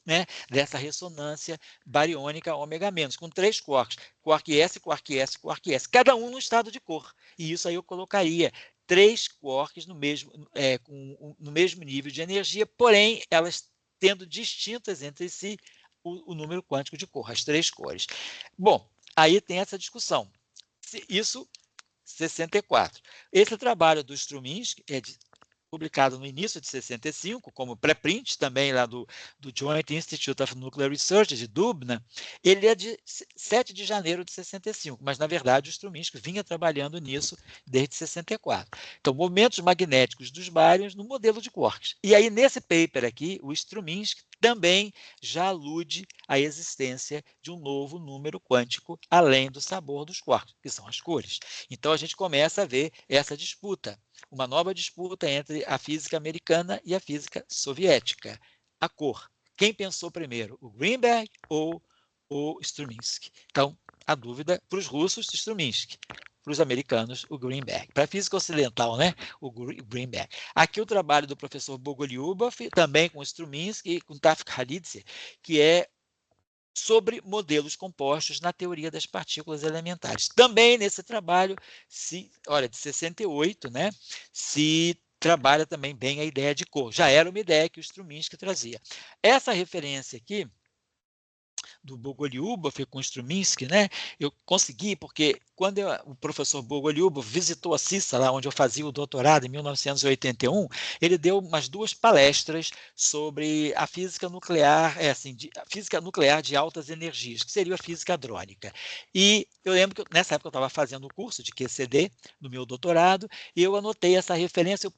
né? Dessa ressonância bariônica ômega-, com 3 quarks, quark S, quark S, quark S, cada um no estado de cor. E isso aí eu colocaria 3 quarks no mesmo nível de energia, porém, elas tendo distintas entre si o número quântico de cor, as 3 cores. Bom, aí tem essa discussão. Isso, 64. Esse trabalho do Struminsky é de publicado no início de 65, como pré-print também lá do Joint Institute of Nuclear Research, de Dubna, ele é de 7 de janeiro de 65, mas, na verdade, o Struminsky vinha trabalhando nisso desde 64. Então, momentos magnéticos dos bárions no modelo de quarks. E aí, nesse paper aqui, o Struminsky também já alude à existência de um novo número quântico, além do sabor dos quarks, que são as cores. Então, a gente começa a ver essa disputa, uma nova disputa entre a física americana e a física soviética. A cor. Quem pensou primeiro, o Greenberg ou o Struminsky? Então, a dúvida para os russos, Struminsky. Para os americanos, o Greenberg. Para a física ocidental, né? O Greenberg. Aqui o trabalho do professor Bogolyubov, também com o Struminsky e com Taft Khalidze, que é sobre modelos compostos na teoria das partículas elementares. Também nesse trabalho, de 68, né, se trabalha também bem a ideia de cor. Já era uma ideia que o Struminsky trazia. Essa referência aqui do Bogolyubov com Struminsky, né? Eu consegui, porque quando o professor Bogolyubov visitou a CISA, lá onde eu fazia o doutorado, em 1981, ele deu umas 2 palestras sobre a física nuclear, a física nuclear de altas energias, que seria a física hadrônica. E eu lembro que nessa época eu estava fazendo o curso de QCD, no meu doutorado, e eu anotei essa referência,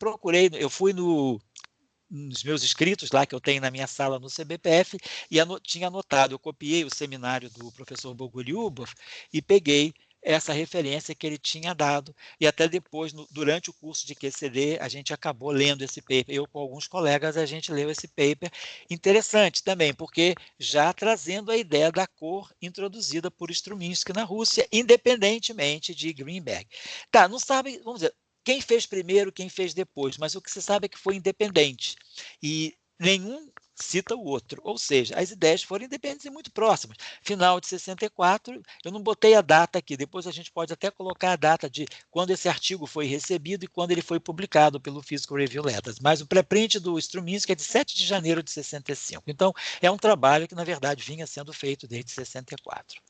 eu fui nos meus escritos lá que eu tenho na minha sala no CBPF e tinha anotado, eu copiei o seminário do professor Bogolyubov e peguei essa referência que ele tinha dado, e até depois, durante o curso de QCD, a gente acabou lendo esse paper, eu com alguns colegas, a gente leu esse paper, interessante também, porque já trazendo a ideia da cor introduzida por Struminsky na Rússia, independentemente de Greenberg. Tá, não sabe, vamos dizer, quem fez primeiro, quem fez depois, mas o que se sabe é que foi independente, e nenhum cita o outro, ou seja, as ideias foram independentes e muito próximas. Final de 64, eu não botei a data aqui, depois a gente pode até colocar a data de quando esse artigo foi recebido e quando ele foi publicado pelo Physical Review Letters, mas o pré-print do Struminsky é de 7 de janeiro de 65. Então, é um trabalho que, na verdade, vinha sendo feito desde 64.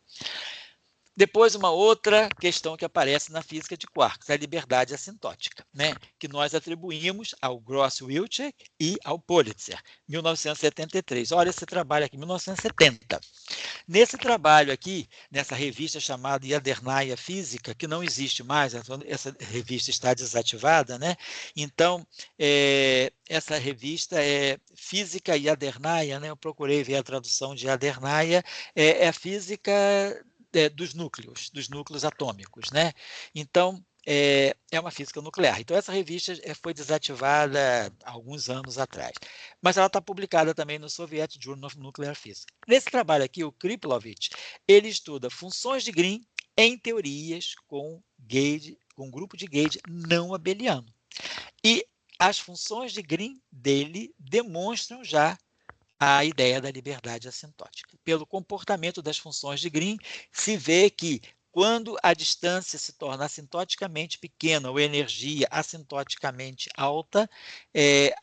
Depois, uma outra questão que aparece na física de quarks, a liberdade assintótica, né? Que nós atribuímos ao Gross-Wilczek e ao Politzer, 1973. Olha esse trabalho aqui, 1970. Nesse trabalho aqui, nessa revista chamada Yadernaya Física, que não existe mais, essa revista está desativada, né? Então, essa revista é Física Yadernaya, né? Eu procurei ver a tradução de Yadernaya, é a física dos núcleos atômicos, né? Então, é uma física nuclear. Então, essa revista foi desativada há alguns anos atrás, mas ela está publicada também no Soviet Journal of Nuclear Physics. Nesse trabalho aqui, o Kriplovich, ele estuda funções de Green em teorias com um grupo de gauge não abeliano. E as funções de Green dele demonstram já a ideia da liberdade assintótica. Pelo comportamento das funções de Green, se vê que quando a distância se torna assintoticamente pequena ou a energia assintoticamente alta,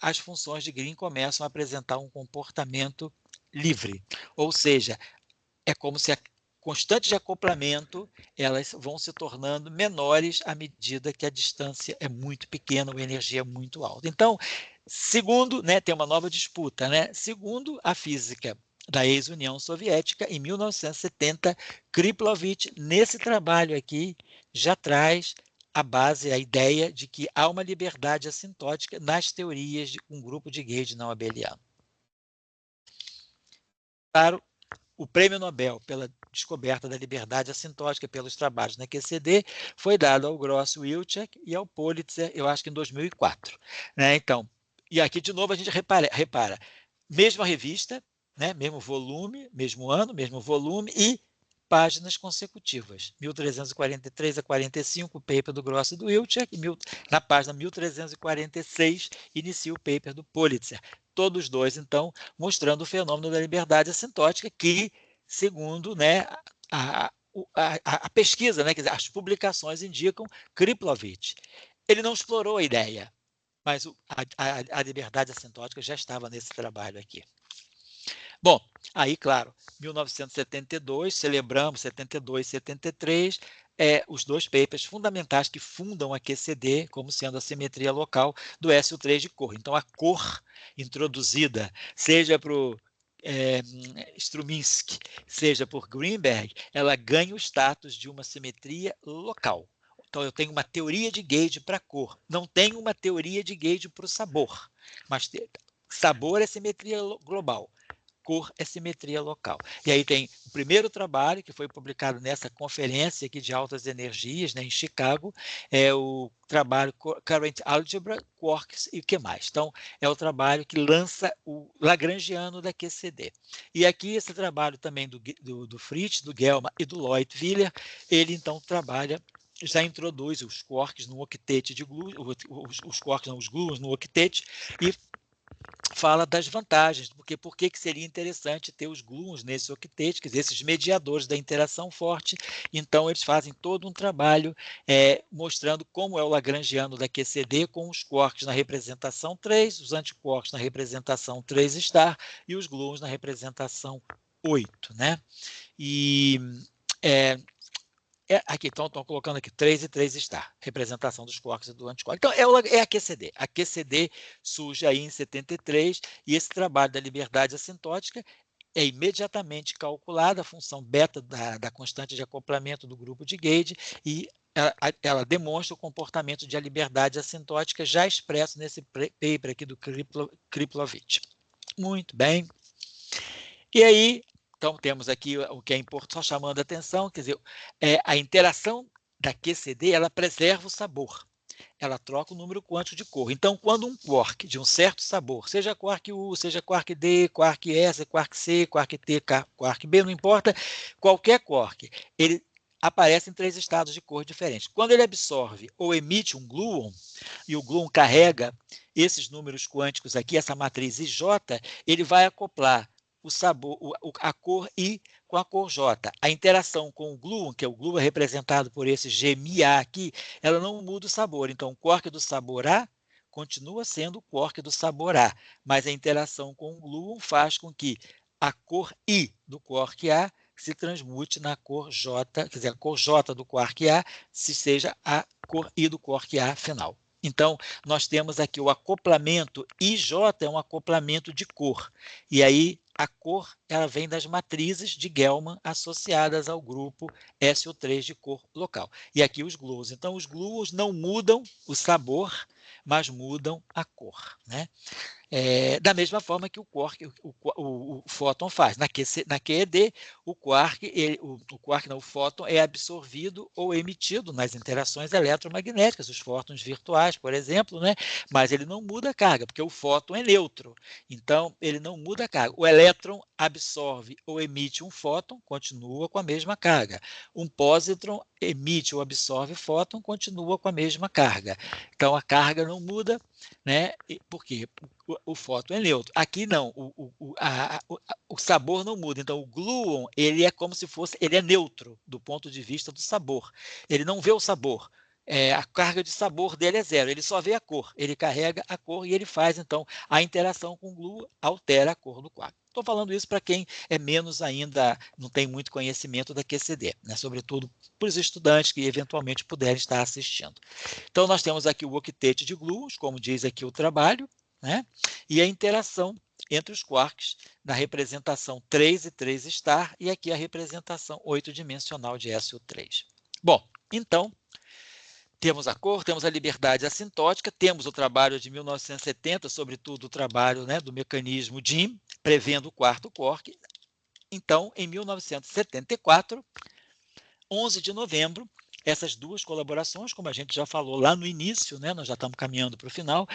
as funções de Green começam a apresentar um comportamento livre. Ou seja, é como se a constante de acoplamento, elas vão se tornando menores à medida que a distância é muito pequena ou a energia é muito alta. Então, segundo, né, tem uma nova disputa, né? Segundo a física da ex-União Soviética, em 1970, Kriplovich, nesse trabalho aqui, já traz a base, a ideia de que há uma liberdade assintótica nas teorias de um grupo de gauge não abeliano. Claro, o prêmio Nobel pela descoberta da liberdade assintótica pelos trabalhos na QCD foi dado ao Gross-Wilczek e ao Politzer, eu acho que em 2004. Né? Então, e aqui, de novo, a gente repara mesma revista, né? Mesmo volume, mesmo ano, mesmo volume e páginas consecutivas. 1343 a 45, o paper do Gross e do Wilczek, e na página 1346, inicia o paper do Politzer. Todos dois, então, mostrando o fenômeno da liberdade assintótica, que, segundo, né, a pesquisa, né, quer dizer, as publicações indicam Kriplovich. Ele não explorou a ideia, mas a liberdade assintótica já estava nesse trabalho aqui. Bom, aí, claro, 1972, celebramos 72, 73, os dois papers fundamentais que fundam a QCD como sendo a simetria local do SO3 de cor. Então, a cor introduzida, seja para o Struminsky, seja por Greenberg, ela ganha o status de uma simetria local. Então, eu tenho uma teoria de gauge para a cor, não tenho uma teoria de gauge para o sabor, mas sabor é simetria global, cor é simetria local. E aí tem o primeiro trabalho, que foi publicado nessa conferência aqui de altas energias, né, em Chicago, é o trabalho Current Algebra, Quarks e o que mais. Então, é o trabalho que lança o Lagrangiano da QCD. E aqui esse trabalho também do Fritz, do Gell-Mann e do Lloyd-Wheeler, ele então trabalha, já introduz os quarks no octete de gluons, os quarks não, os gluons no octete, e fala das vantagens, porque por que seria interessante ter os gluons nesse octete, quer dizer, esses mediadores da interação forte. Então, eles fazem todo um trabalho mostrando como é o lagrangiano da QCD, com os quarks na representação 3, os antiquarks na representação 3 star e os gluons na representação 8, né? E aqui, então, estão colocando aqui 3 e 3 star, representação dos quarks e do antiquark. Então, é a QCD. A QCD surge aí em 73, e esse trabalho da liberdade assintótica é imediatamente calculada a função beta da constante de acoplamento do grupo de gauge, e ela demonstra o comportamento de liberdade assintótica já expresso nesse paper aqui do Kriplovich. Muito bem. E aí, então, temos aqui o que é importante, só chamando a atenção, quer dizer, a interação da QCD, ela preserva o sabor. Ela troca o número quântico de cor. Então, quando um quark de um certo sabor, seja quark U, seja quark D, quark S, quark C, quark T, quark B, não importa, qualquer quark, ele aparece em 3 estados de cor diferentes. Quando ele absorve ou emite um gluon, e o gluon carrega esses números quânticos aqui, essa matriz IJ, ele vai acoplar o sabor, a cor I com a cor J. A interação com o gluon, que é o gluon representado por esse GMA aqui, ela não muda o sabor. Então, o quark do sabor A continua sendo o quark do sabor A, mas a interação com o gluon faz com que a cor I do quark A se transmute na cor J, quer dizer, a cor J do quark A se seja a cor I do quark A final. Então, nós temos aqui o acoplamento IJ, é um acoplamento de cor. E aí, a cor ela vem das matrizes de Gell-Mann associadas ao grupo SO3 de cor local. E aqui os gluons. Então, os gluons não mudam o sabor, mas mudam a cor, né? Da mesma forma que o quark, o fóton faz. Na QED, o fóton é absorvido ou emitido nas interações eletromagnéticas, os fótons virtuais, por exemplo, né? Mas ele não muda a carga, porque o fóton é neutro. Então, ele não muda a carga. O elétron absorve ou emite um fóton, continua com a mesma carga. Um pósitron emite ou absorve fóton, continua com a mesma carga. Então, a carga não muda, né? Por quê? O fóton é neutro. Aqui não, o sabor não muda. Então, o gluon, ele é como se fosse, ele é neutro do ponto de vista do sabor. Ele não vê o sabor. A carga de sabor dele é zero, ele só vê a cor. Ele carrega a cor e ele faz, então, a interação com o gluon, altera a cor do quark. Estou falando isso para quem é menos ainda, não tem muito conhecimento da QCD, né? Sobretudo para os estudantes que eventualmente puderem estar assistindo. Então, nós temos aqui o octete de gluons, como diz aqui o trabalho, né? E a interação entre os quarks na representação 3 e 3 star, e aqui a representação 8-dimensional de SO3. Bom, então, temos a cor, temos a liberdade assintótica, temos o trabalho de 1970, sobretudo o trabalho, né, do mecanismo DIM, prevendo o quarto quark. Então, em 1974, 11 de novembro, essas duas colaborações, como a gente já falou lá no início, né, nós já estamos caminhando para o final,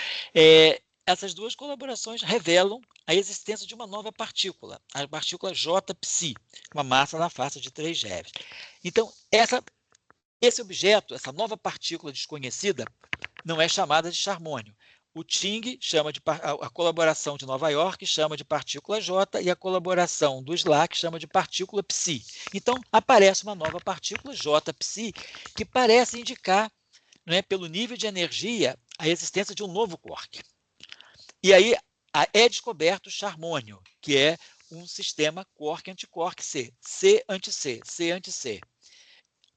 essas duas colaborações revelam a existência de uma nova partícula, a partícula J-psi, uma massa na face de 3 GeV. Então, esse objeto, essa nova partícula desconhecida, não é chamada de charmônio. O Ting chama de a colaboração de Nova York chama de partícula J, e a colaboração do SLAC chama de partícula psi. Então, aparece uma nova partícula J-psi que parece indicar, né, pelo nível de energia, a existência de um novo quark. E aí é descoberto o charmônio, que é um sistema quark-antiquark C, C anti-C, C anti-C.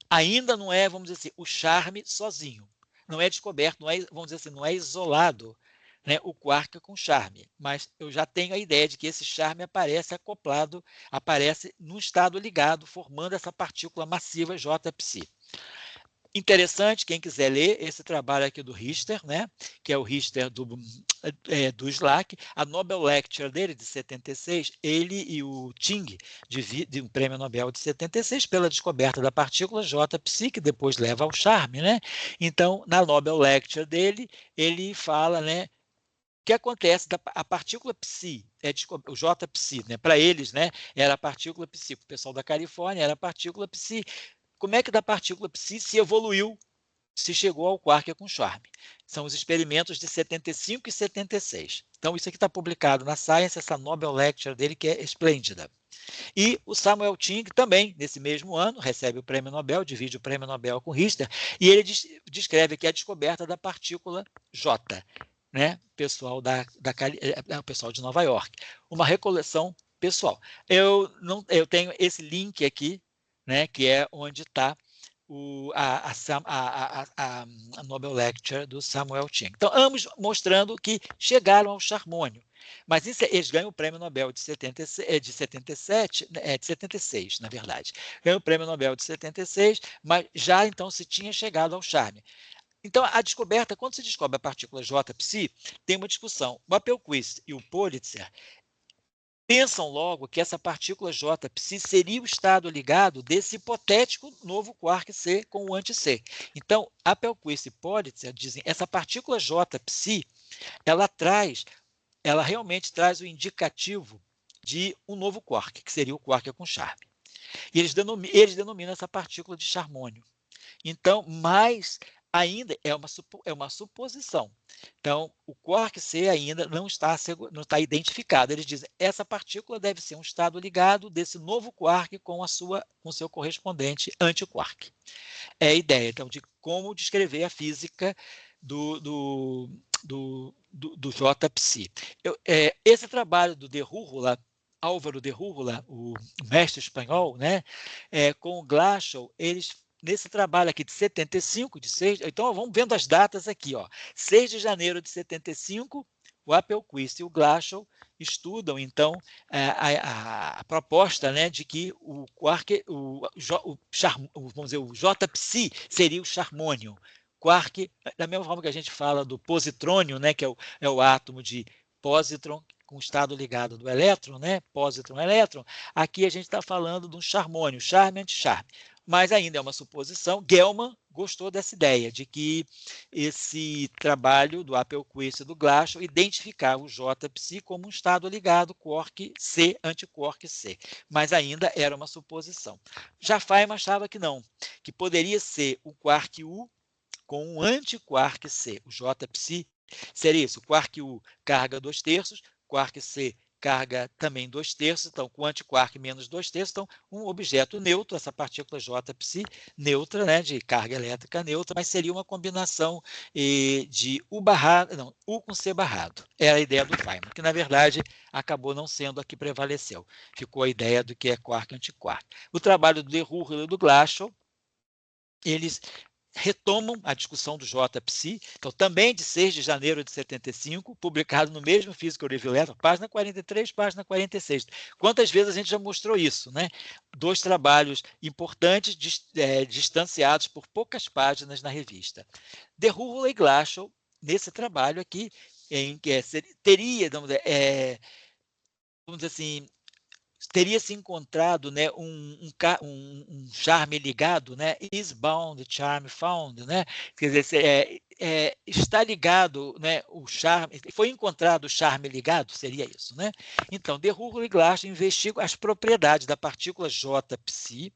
ainda não é, vamos dizer assim, o charme sozinho. Não é descoberto, não é, vamos dizer assim, não é isolado, né, o quark com charme, mas eu já tenho a ideia de que esse charme aparece acoplado, aparece num estado ligado, formando essa partícula massiva J-psi. Interessante, quem quiser ler esse trabalho aqui do Richter, né, que é o Richter do SLAC, a Nobel Lecture dele, de 76, ele e o Ting, de um prêmio Nobel de 76, pela descoberta da partícula J-psi, que depois leva ao charme, né? Então, na Nobel Lecture dele, ele fala, né, o que acontece, a partícula psi, o J-psi, né, para eles, né, era a partícula psi, o pessoal da Califórnia era a partícula psi. Como é que da partícula psi se evoluiu, se chegou ao quark com charme? São os experimentos de 75 e 76. Então, isso aqui está publicado na Science, essa Nobel Lecture dele, que é esplêndida. E o Samuel Ting também, nesse mesmo ano, recebe o prêmio Nobel, divide o prêmio Nobel com Richter, e ele descreve aqui a descoberta da partícula J, né? Pessoal o pessoal de Nova York. Uma recoleção pessoal. Eu tenho esse link aqui, né, que é onde está a Nobel Lecture do Samuel Ting. Então, ambos mostrando que chegaram ao charmônio. Mas eles ganham o prêmio Nobel de 77, de 76, na verdade. Ganham o prêmio Nobel de 76, mas já então se tinha chegado ao charme. Então, a descoberta, quando se descobre a partícula J-psi, tem uma discussão. O Appelquist e o Politzer pensam logo que essa partícula J-psi seria o estado ligado desse hipotético novo quark C com o anti-C. Então, Appelquist e Politzer dizem que essa partícula J-psi, ela realmente traz o indicativo de um novo quark, que seria o quark com charme. E eles denominam essa partícula de charmônio. Então, mas ainda é uma suposição. Então, o quark C ainda não está identificado. Eles dizem que essa partícula deve ser um estado ligado desse novo quark com seu correspondente antiquark. É a ideia, então, de como descrever a física do J-psi. Esse trabalho do de Rúrula, Álvaro de Rúrula, o mestre espanhol, né, com o Glashow, eles nesse trabalho aqui de 75, então vamos vendo as datas aqui, ó. 6 de janeiro de 75, o Appelquist e o Glashow estudam, então, a proposta, né, de que o quark, vamos dizer, o J-psi seria o charmônio. Quark, da mesma forma que a gente fala do positrônio, né, que é o átomo de pósitron com estado ligado do elétron, né, pósitron-elétron, aqui a gente está falando de um charmônio, charme anti-charme. Mas ainda é uma suposição. Gell-Mann gostou dessa ideia de que esse trabalho do Appelquist e do Glashow identificava o J-psi como um estado ligado quark C, antiquark C, mas ainda era uma suposição. Já Feynman achava que não, que poderia ser o quark U com um antiquark C, o J-psi seria isso, quark U carga 2/3, quark C carga também 2/3, então com antiquark menos 2/3, então um objeto neutro, essa partícula J-psi neutra, né, de carga elétrica neutra, mas seria uma combinação de U barrado, não, U com C barrado. Era a ideia do Feynman, que na verdade acabou não sendo a que prevaleceu. Ficou a ideia do que é quark antiquark. O trabalho do de Rúrula e do Glashow, eles retomam a discussão do J-psi, então também de 6 de janeiro de 75, publicado no mesmo Physical Review Letter, página 43, página 46. Quantas vezes a gente já mostrou isso, né? 2 trabalhos importantes, distanciados por poucas páginas na revista. De Rúrula e Glashow, nesse trabalho aqui, em que teria, vamos dizer assim, teria se encontrado, né, um charme ligado, né, is bound, charm found, né, quer dizer, está ligado, né, o charme, foi encontrado o charme ligado, seria isso, né? Então, de Rúrula e Glashow investigam as propriedades da partícula J-psi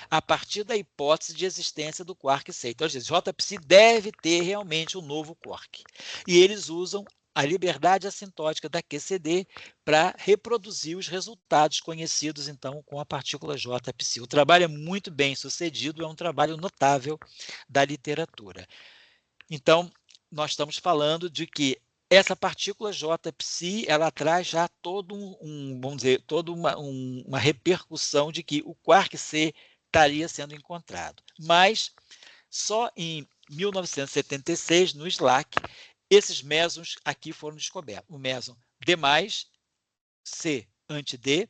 a partir da hipótese de existência do quark C. Então, J-psi deve ter realmente um novo quark. E eles usam a liberdade assintótica da QCD para reproduzir os resultados conhecidos, então, com a partícula J-psi. O trabalho é muito bem sucedido, é um trabalho notável da literatura. Então, nós estamos falando de que essa partícula J-psi, ela traz já todo vamos dizer, toda uma repercussão de que o quark C estaria sendo encontrado. Mas só em 1976, no SLAC, esses mesons aqui foram descobertos. O meson D+, C anti-D,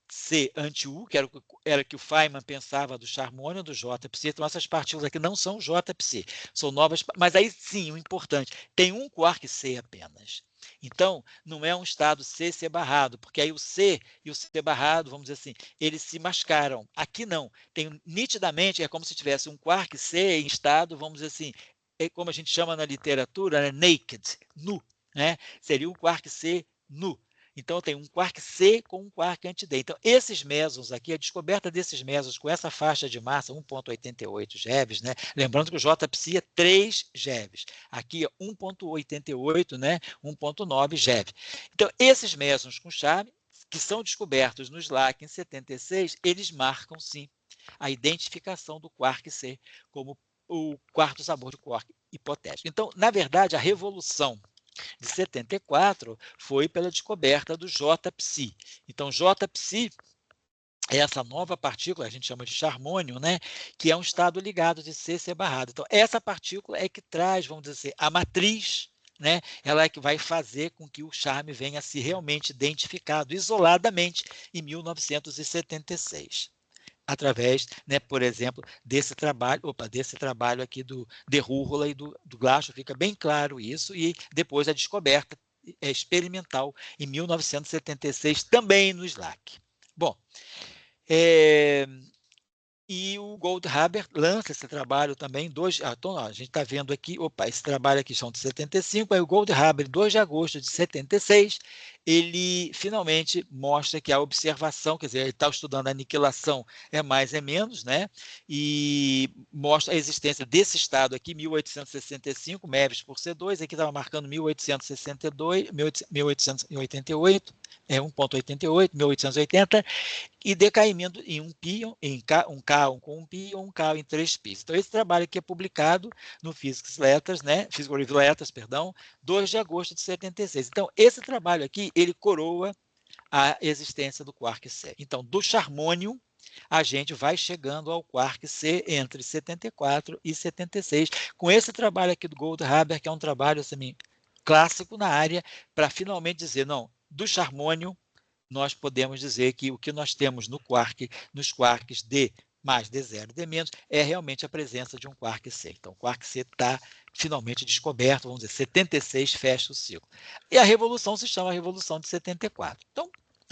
C anti-U, que era o que o Feynman pensava do charmônio, do JPC. Então, essas partículas aqui não são JPC, são novas, mas aí sim, o importante, tem um quark C apenas. Então, não é um estado C barrado, porque aí o C e o C barrado, vamos dizer assim, eles se mascaram. Aqui não, tem nitidamente, é como se tivesse um quark C em estado, vamos dizer assim, é como a gente chama na literatura, né, naked, nu, né? Seria um quark C nu. Então, tem um quark C com um quark anti-D. Então, esses mesons aqui, a descoberta desses mesons com essa faixa de massa, 1,88 GeVs, né? Lembrando que o JPSI é 3 GeVs. Aqui é 1,88, né? 1,9 GeV. Então, esses mesons com charme, que são descobertos no SLAC em 76, eles marcam, sim, a identificação do quark C como o quarto sabor de quark hipotético. Então, na verdade, a revolução de 74 foi pela descoberta do JPSI. Então, JPSI é essa nova partícula, a gente chama de charmônio, né, que é um estado ligado de C barrado. Então, essa partícula é que traz, vamos dizer assim, a matriz, né, ela é que vai fazer com que o charme venha a ser realmente identificado isoladamente em 1976. Através, né, por exemplo, desse trabalho aqui do de Rúrula e do Glashow, fica bem claro isso, e depois a descoberta experimental em 1976, também no SLAC. Bom, e o Goldhaber lança esse trabalho também, então, a gente está vendo aqui, esse trabalho aqui são de 75, aí o Goldhaber, 2 de agosto de 76, ele finalmente mostra que a observação, quer dizer, ele está estudando a aniquilação é mais é menos, né? E mostra a existência desse estado aqui, 1865, MeVs por C2, aqui estava marcando 1862, 1888, 1,88, 1880, e decaimento em um pion, em K, um K com um pion, um K em 3 pis. Então, esse trabalho aqui é publicado no Physics Letters, né? Physical Review Letters, perdão, 2 de agosto de 76. Então, esse trabalho aqui, ele coroa a existência do quark C. Então, do charmônio, a gente vai chegando ao quark C entre 74 e 76, com esse trabalho aqui do Goldhaber, que é um trabalho assim, clássico na área, para finalmente dizer, não, do charmônio, nós podemos dizer que o que nós temos no quark, nos quarks D mais D0 e D-, é realmente a presença de um quark C. Então, o quark C está finalmente descoberto, vamos dizer, 76 fecha o ciclo. E a revolução se chama Revolução de 74. Então,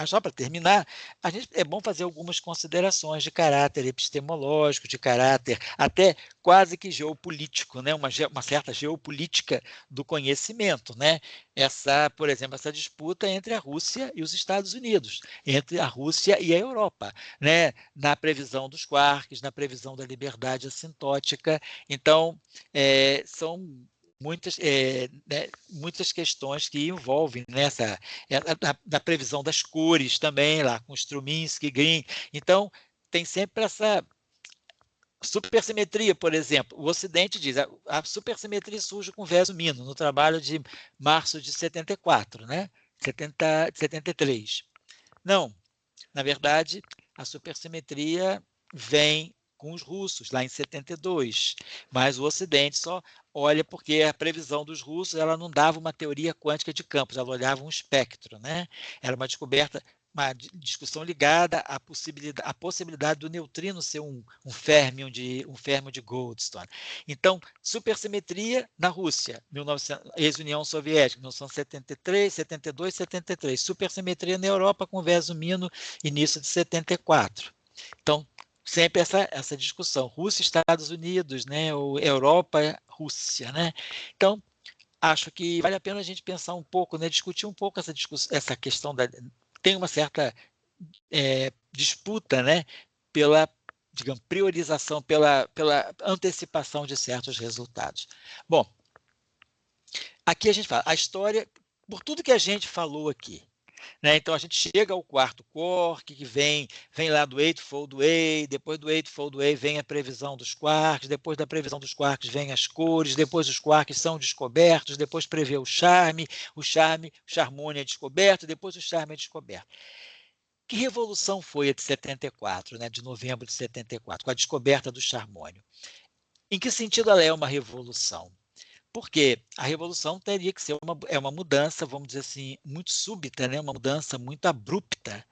só para terminar, é bom fazer algumas considerações de caráter epistemológico, de caráter até quase que geopolítico, né? Uma certa geopolítica do conhecimento, né? Por exemplo, essa disputa entre a Rússia e os Estados Unidos, entre a Rússia e a Europa, né? Na previsão dos quarks, na previsão da liberdade assintótica. Então, são muitas questões que envolvem nessa da previsão das cores também, lá com Struminsky, Green. Então, tem sempre essa supersimetria, por exemplo. O Ocidente diz a supersimetria surge com Vesumino, no trabalho de março de 74, né? 73. Não, na verdade, a supersimetria vem com os russos, lá em 72, mas o Ocidente só olha porque a previsão dos russos ela não dava uma teoria quântica de campos, ela olhava um espectro, né? Era uma descoberta, uma discussão ligada à possibilidade do neutrino ser um férmion de Goldstone. Então, supersimetria na Rússia, ex-União Soviética, 1973, 72, 73. Supersimetria na Europa com Vesumino, início de 74. Então, sempre essa discussão, Rússia, Estados Unidos, né, ou Europa, Rússia, né? Então, acho que vale a pena a gente pensar um pouco, né, discutir um pouco essa questão tem uma certa disputa, né, pela, digamos, priorização, pela antecipação de certos resultados. Bom, aqui a gente fala, a história, por tudo que a gente falou aqui, né? Então, a gente chega ao quarto quark, que vem lá do Eightfold Way, depois do Eightfold Way vem a previsão dos quarks, depois da previsão dos quarks vem as cores, depois os quarks são descobertos, depois prevê o charmônio é descoberto, depois o charme é descoberto. Que revolução foi a de 74, né, de novembro de 74, com a descoberta do charmônio? Em que sentido ela é uma revolução? Porque a revolução teria que ser uma mudança, vamos dizer assim, muito súbita, né? Uma mudança muito abrupta,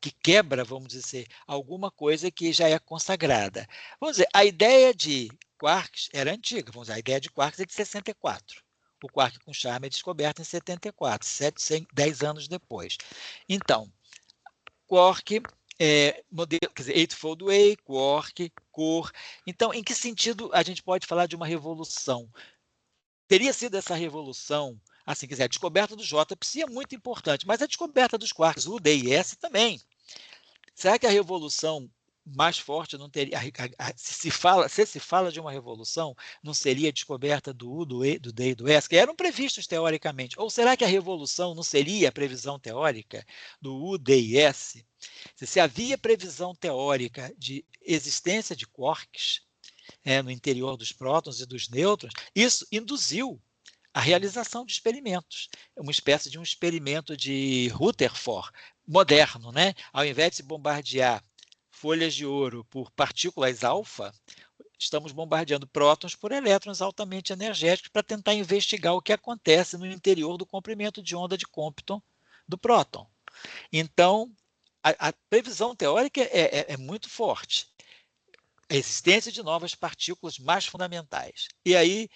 que quebra, vamos dizer, alguma coisa que já é consagrada. Vamos dizer, a ideia de quarks era antiga, vamos dizer, a ideia de quarks é de 64. O quark com charme é descoberto em 74, 10 anos depois. Então, quark, modelo, quer dizer, Eightfold Way, quark, cor. Então, em que sentido a gente pode falar de uma revolução? Teria sido essa revolução, assim, quiser, a descoberta do JPC é muito importante, mas a descoberta dos quarks, o D e S também. Será que a revolução mais forte não teria, se se fala de uma revolução, não seria a descoberta do U, do D e do S, que eram previstos teoricamente? Ou será que a revolução não seria a previsão teórica do U, D e S? Se havia previsão teórica de existência de quarks, no interior dos prótons e dos nêutrons, isso induziu a realização de experimentos. É uma espécie de um experimento de Rutherford moderno, né? Ao invés de se bombardear folhas de ouro por partículas alfa, estamos bombardeando prótons por elétrons altamente energéticos para tentar investigar o que acontece no interior do comprimento de onda de Compton do próton. Então, a previsão teórica é muito forte. A existência de novas partículas mais fundamentais. E aí,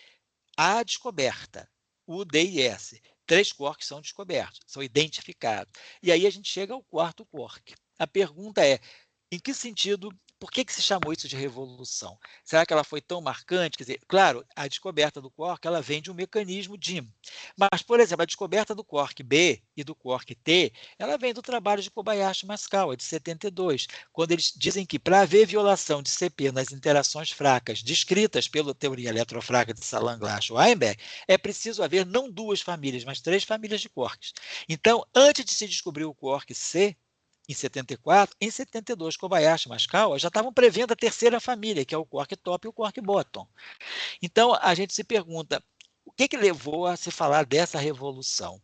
a descoberta, o D e S, 3 quarks são descobertos, são identificados. E aí a gente chega ao quarto quark. A pergunta é, em que sentido, por que se chamou isso de revolução? Será que ela foi tão marcante? Quer dizer, claro, a descoberta do quark ela vem de um mecanismo DIM. Mas, por exemplo, a descoberta do quark B e do quark T, ela vem do trabalho de Kobayashi e Maskawa, de 72, quando eles dizem que para haver violação de CP nas interações fracas descritas pela teoria eletrofraca de Salam-Glass-Weinberg, é preciso haver não 2 famílias, mas 3 famílias de quarks. Então, antes de se descobrir o quark C, em 74, em 72, Kobayashi e Maskawa já estavam prevendo a terceira família, que é o quark top e o quark bottom. Então, a gente se pergunta, o que levou a se falar dessa revolução?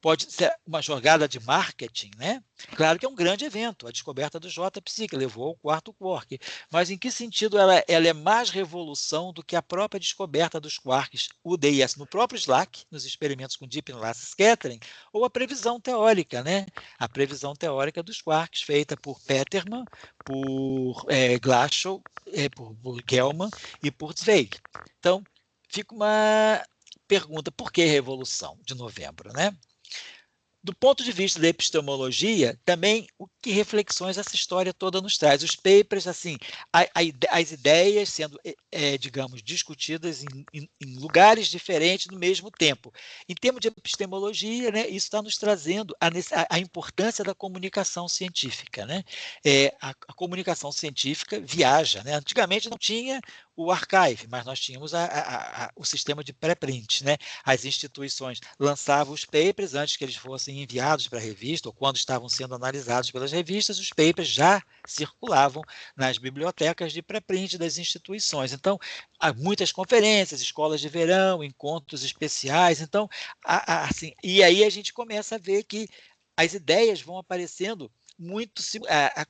Pode ser uma jogada de marketing, né? Claro que é um grande evento, a descoberta do JPSI, que levou ao quarto quark, mas em que sentido ela é mais revolução do que a própria descoberta dos quarks UDIS no próprio SLAC, nos experimentos com Deep Enlace Scattering, ou a previsão teórica, né? A previsão teórica dos quarks, feita por Peterman, por Glashow, por Gell-Mann e por Zweig. Então, fica uma pergunta, por que revolução de novembro, né? Do ponto de vista da epistemologia, também que reflexões essa história toda nos traz. Os papers, assim, as ideias sendo, digamos, discutidas em lugares diferentes no mesmo tempo. Em termos de epistemologia, né, isso está nos trazendo a importância da comunicação científica. Né? A comunicação científica viaja. Né? Antigamente não tinha o archive, mas nós tínhamos o sistema de pré-print. Né? As instituições lançavam os papers antes que eles fossem enviados para a revista, ou quando estavam sendo analisados pelas revistas, os papers já circulavam nas bibliotecas de pré-print das instituições. Então, há muitas conferências, escolas de verão, encontros especiais. Então, assim, e aí a gente começa a ver que as ideias vão aparecendo muito,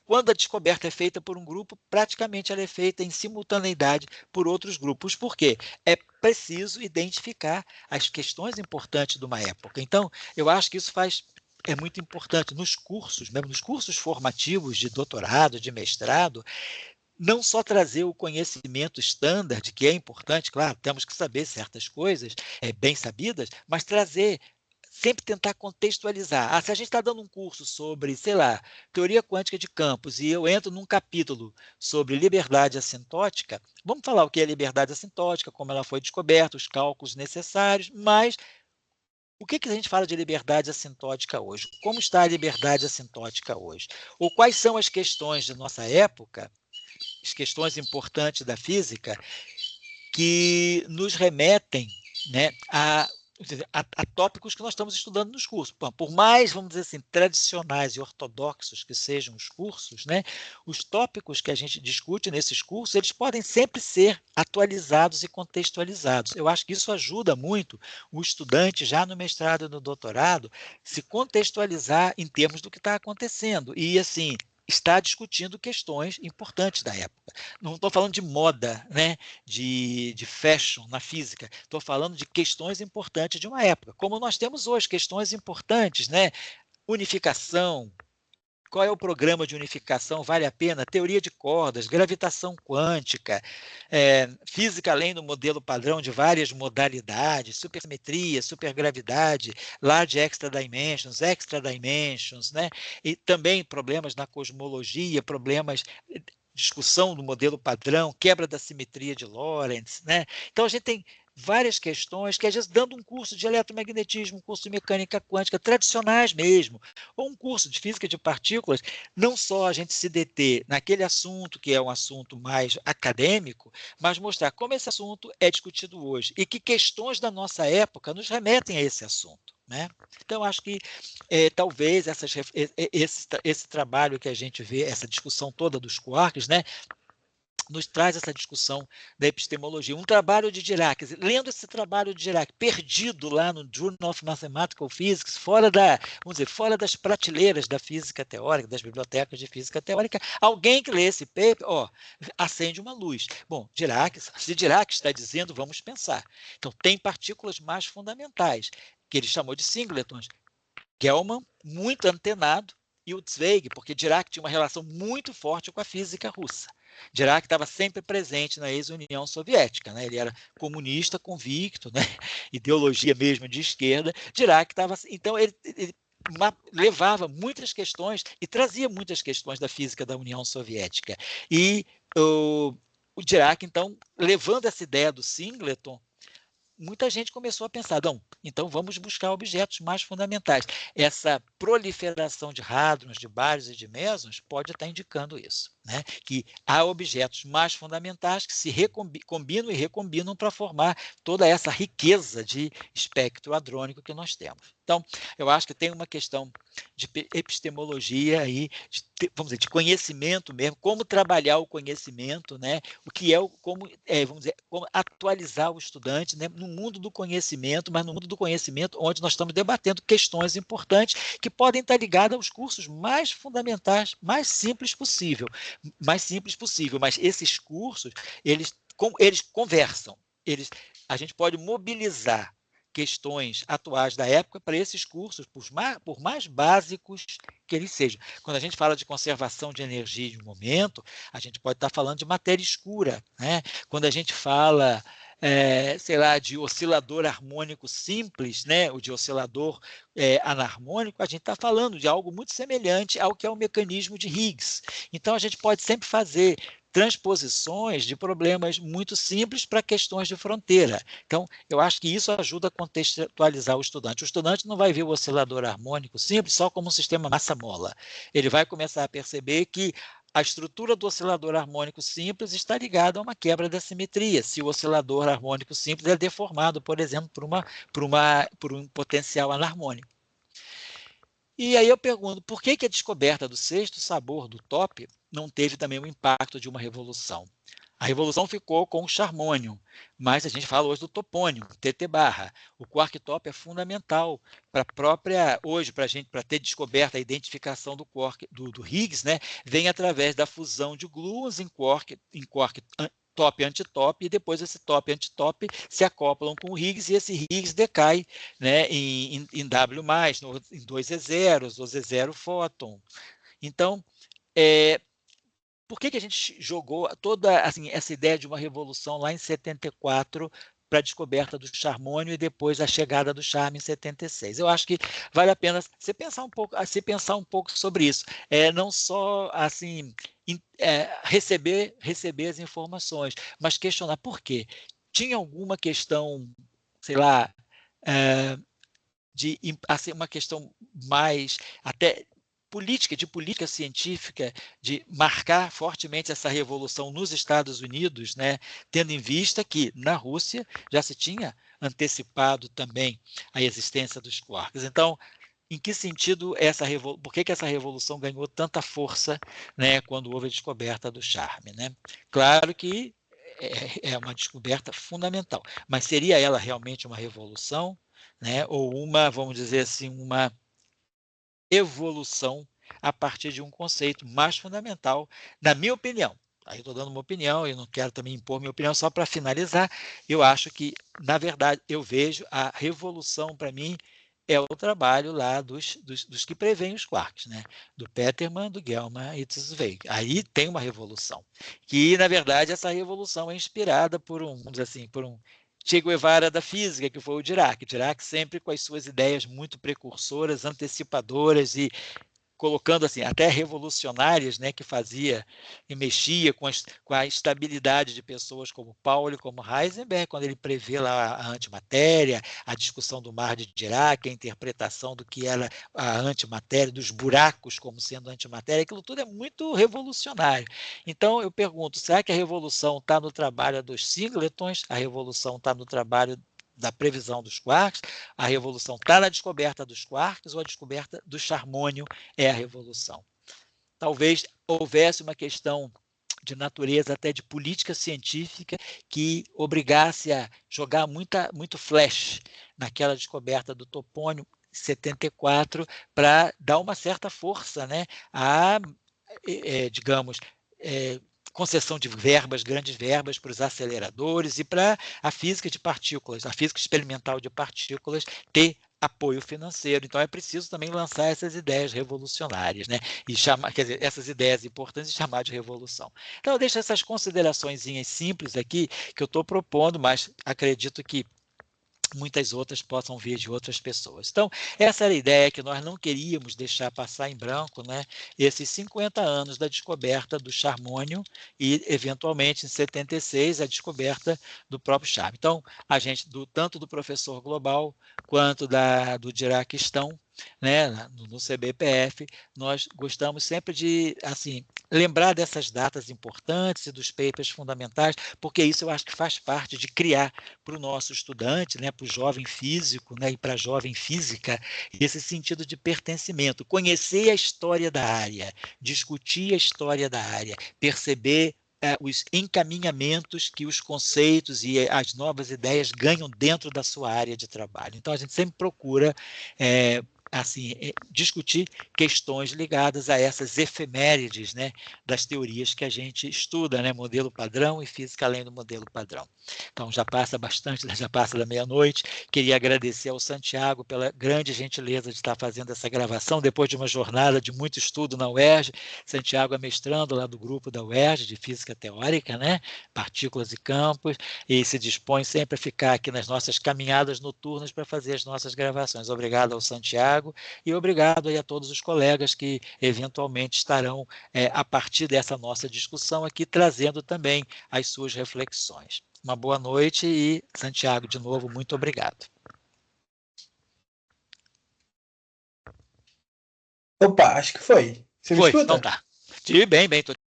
quando a descoberta é feita por um grupo, praticamente ela é feita em simultaneidade por outros grupos. Por quê? É preciso identificar as questões importantes de uma época. Então, eu acho que isso é muito importante nos cursos, mesmo nos cursos formativos de doutorado, de mestrado, não só trazer o conhecimento standard, que é importante, claro, temos que saber certas coisas, bem sabidas, mas trazer sempre tentar contextualizar. Se a gente está dando um curso sobre, sei lá, teoria quântica de campos, e eu entro num capítulo sobre liberdade assintótica, vamos falar o que é liberdade assintótica, como ela foi descoberta, os cálculos necessários, mas o que a gente fala de liberdade assintótica hoje? Como está a liberdade assintótica hoje? Ou quais são as questões de nossa época, as questões importantes da física, que nos remetem, né, a a tópicos que nós estamos estudando nos cursos. Por mais, vamos dizer assim, tradicionais e ortodoxos que sejam os cursos, né, os tópicos que a gente discute nesses cursos, eles podem sempre ser atualizados e contextualizados. Eu acho que isso ajuda muito o estudante, já no mestrado e no doutorado, se contextualizar em termos do que está acontecendo. E, assim, está discutindo questões importantes da época. Não estou falando de moda, né, de fashion na física, estou falando de questões importantes de uma época, como nós temos hoje questões importantes, né? Unificação, qual é o programa de unificação, vale a pena? Teoria de cordas, gravitação quântica, física além do modelo padrão de várias modalidades, supersimetria, supergravidade, large extra dimensions, né? E também problemas na cosmologia, problemas discussão do modelo padrão, quebra da simetria de Lorentz, né? Então a gente tem várias questões que, às vezes, dando um curso de eletromagnetismo, um curso de mecânica quântica, tradicionais mesmo, ou um curso de física de partículas, não só a gente se deter naquele assunto, que é um assunto mais acadêmico, mas mostrar como esse assunto é discutido hoje e que questões da nossa época nos remetem a esse assunto, né? Então, acho que talvez esse trabalho que a gente vê, essa discussão toda dos quarks, né, nos traz essa discussão da epistemologia. Um trabalho de Dirac, lendo esse trabalho de Dirac, perdido lá no Journal of Mathematical Physics, vamos dizer, fora das prateleiras da física teórica, das bibliotecas de física teórica, alguém que lê esse paper, acende uma luz. Bom, se Dirac está dizendo, vamos pensar. Então, tem partículas mais fundamentais, que ele chamou de singletons. Gell-Mann, muito antenado, e o Zweig, porque Dirac tinha uma relação muito forte com a física russa. Dirac estava sempre presente na ex-União Soviética, né? Ele era comunista convicto, né? Ideologia mesmo de esquerda. Dirac estava. Então, ele levava muitas questões e trazia muitas questões da física da União Soviética. E o Dirac, então, levando essa ideia do singleton, muita gente começou a pensar, não, então vamos buscar objetos mais fundamentais. Essa proliferação de hadrons, de bários e de mesons pode estar indicando isso, né? Que há objetos mais fundamentais que se combinam e recombinam para formar toda essa riqueza de espectro hadrônico que nós temos. Então, eu acho que tem uma questão de epistemologia aí, vamos dizer, de conhecimento mesmo, como trabalhar o conhecimento, né? O que é vamos dizer, como atualizar o estudante, né, no mundo do conhecimento, mas no mundo do conhecimento onde nós estamos debatendo questões importantes que podem estar ligadas aos cursos mais fundamentais, mais simples possível, mas esses cursos, eles conversam, a gente pode mobilizar questões atuais da época para esses cursos, por mais básicos que eles sejam. Quando a gente fala de conservação de energia de um momento, a gente pode estar falando de matéria escura, né? Quando a gente fala, sei lá, de oscilador harmônico simples, né? O de oscilador anarmônico, a gente está falando de algo muito semelhante ao que é o mecanismo de Higgs. Então, a gente pode sempre fazer transposições de problemas muito simples para questões de fronteira. Então, eu acho que isso ajuda a contextualizar o estudante. O estudante não vai ver o oscilador harmônico simples só como um sistema massa-mola. Ele vai começar a perceber que a estrutura do oscilador harmônico simples está ligada a uma quebra da simetria, se o oscilador harmônico simples é deformado, por exemplo, por um potencial anarmônico. E aí eu pergunto, por que a descoberta do sexto sabor do top não teve também o impacto de uma revolução? A revolução ficou com o charmônio, mas a gente fala hoje do topônio, TT barra. O quark top é fundamental hoje, para ter descoberto a identificação do Higgs, né? Vem através da fusão de gluons em quark top e antitop, e depois esse top e antitop se acoplam com o Higgs, e esse Higgs decai, né, em W+, em 2 E0s, o Z0 fóton. Então, por que a gente jogou toda assim, essa ideia de uma revolução lá em 74 para a descoberta do charmônio e depois a chegada do charme em 76? Eu acho que vale a pena você pensar um pouco sobre isso. Não só assim receber as informações, mas questionar por quê. Tinha alguma questão, sei lá, assim, uma questão mais até de política científica, de marcar fortemente essa revolução nos Estados Unidos, né, tendo em vista que na Rússia já se tinha antecipado também a existência dos quarks. Então, em que sentido por que essa revolução ganhou tanta força, né, quando houve a descoberta do charme, né? Claro que é uma descoberta fundamental, mas seria ela realmente uma revolução, né, ou uma, vamos dizer assim, uma evolução a partir de um conceito mais fundamental, na minha opinião. Aí estou dando uma opinião, eu não quero também impor minha opinião, só para finalizar, eu acho que, na verdade, eu vejo a revolução, para mim, é o trabalho lá dos que preveem os quarks, né? Do Peterman, do Gell-Mann e do Zweig. Aí tem uma revolução, que, na verdade, essa revolução é inspirada por vamos dizer assim, por um Che Guevara da física, que foi o Dirac. Dirac sempre com as suas ideias muito precursoras, antecipadoras e colocando assim, até revolucionárias, né, que fazia e mexia com a estabilidade de pessoas como Pauli, como Heisenberg, quando ele prevê lá a antimatéria, a discussão do mar de Dirac, a interpretação do que era a antimatéria, dos buracos como sendo antimatéria, aquilo tudo é muito revolucionário. Então, eu pergunto, será que a revolução está no trabalho dos singletons? A revolução está no trabalho da previsão dos quarks? A revolução está na descoberta dos quarks ou a descoberta do charmônio é a revolução? Talvez houvesse uma questão de natureza até de política científica que obrigasse a jogar muito flash naquela descoberta do topônio 74 para dar uma certa força, né, a, digamos, concessão de verbas, grandes verbas para os aceleradores e para a física de partículas, a física experimental de partículas ter apoio financeiro. Então é preciso também lançar essas ideias revolucionárias, né? E chamar, quer dizer, essas ideias importantes e chamar de revolução. Então eu deixo essas consideraçõezinhas simples aqui que eu estou propondo, mas acredito que muitas outras possam vir de outras pessoas. Então, essa era a ideia, que nós não queríamos deixar passar em branco, né, esses 50 anos da descoberta do charmônio e, eventualmente, em 76, a descoberta do próprio charme. Então, a gente, tanto do professor Global quanto do Dirac estão, né, no CBPF, nós gostamos sempre de assim, lembrar dessas datas importantes e dos papers fundamentais, porque isso eu acho que faz parte de criar para o nosso estudante, né, para o jovem físico, né, e para a jovem física, esse sentido de pertencimento, conhecer a história da área, discutir a história da área, perceber os encaminhamentos que os conceitos e as novas ideias ganham dentro da sua área de trabalho. Então, a gente sempre procura assim, discutir questões ligadas a essas efemérides, né, das teorias que a gente estuda, né, modelo padrão e física além do modelo padrão. Então, já passa da meia-noite. Queria agradecer ao Santiago pela grande gentileza de estar fazendo essa gravação, depois de uma jornada de muito estudo na UERJ. Santiago é mestrando lá do grupo da UERJ, de Física Teórica, né, Partículas e Campos, e se dispõe sempre a ficar aqui nas nossas caminhadas noturnas para fazer as nossas gravações. Obrigado ao Santiago e obrigado aí a todos os colegas que eventualmente estarão, a partir dessa nossa discussão aqui, trazendo também as suas reflexões. Uma boa noite e, Santiago, de novo, muito obrigado. Opa, acho que foi. Você me Foi, então escuta? tá. Bem,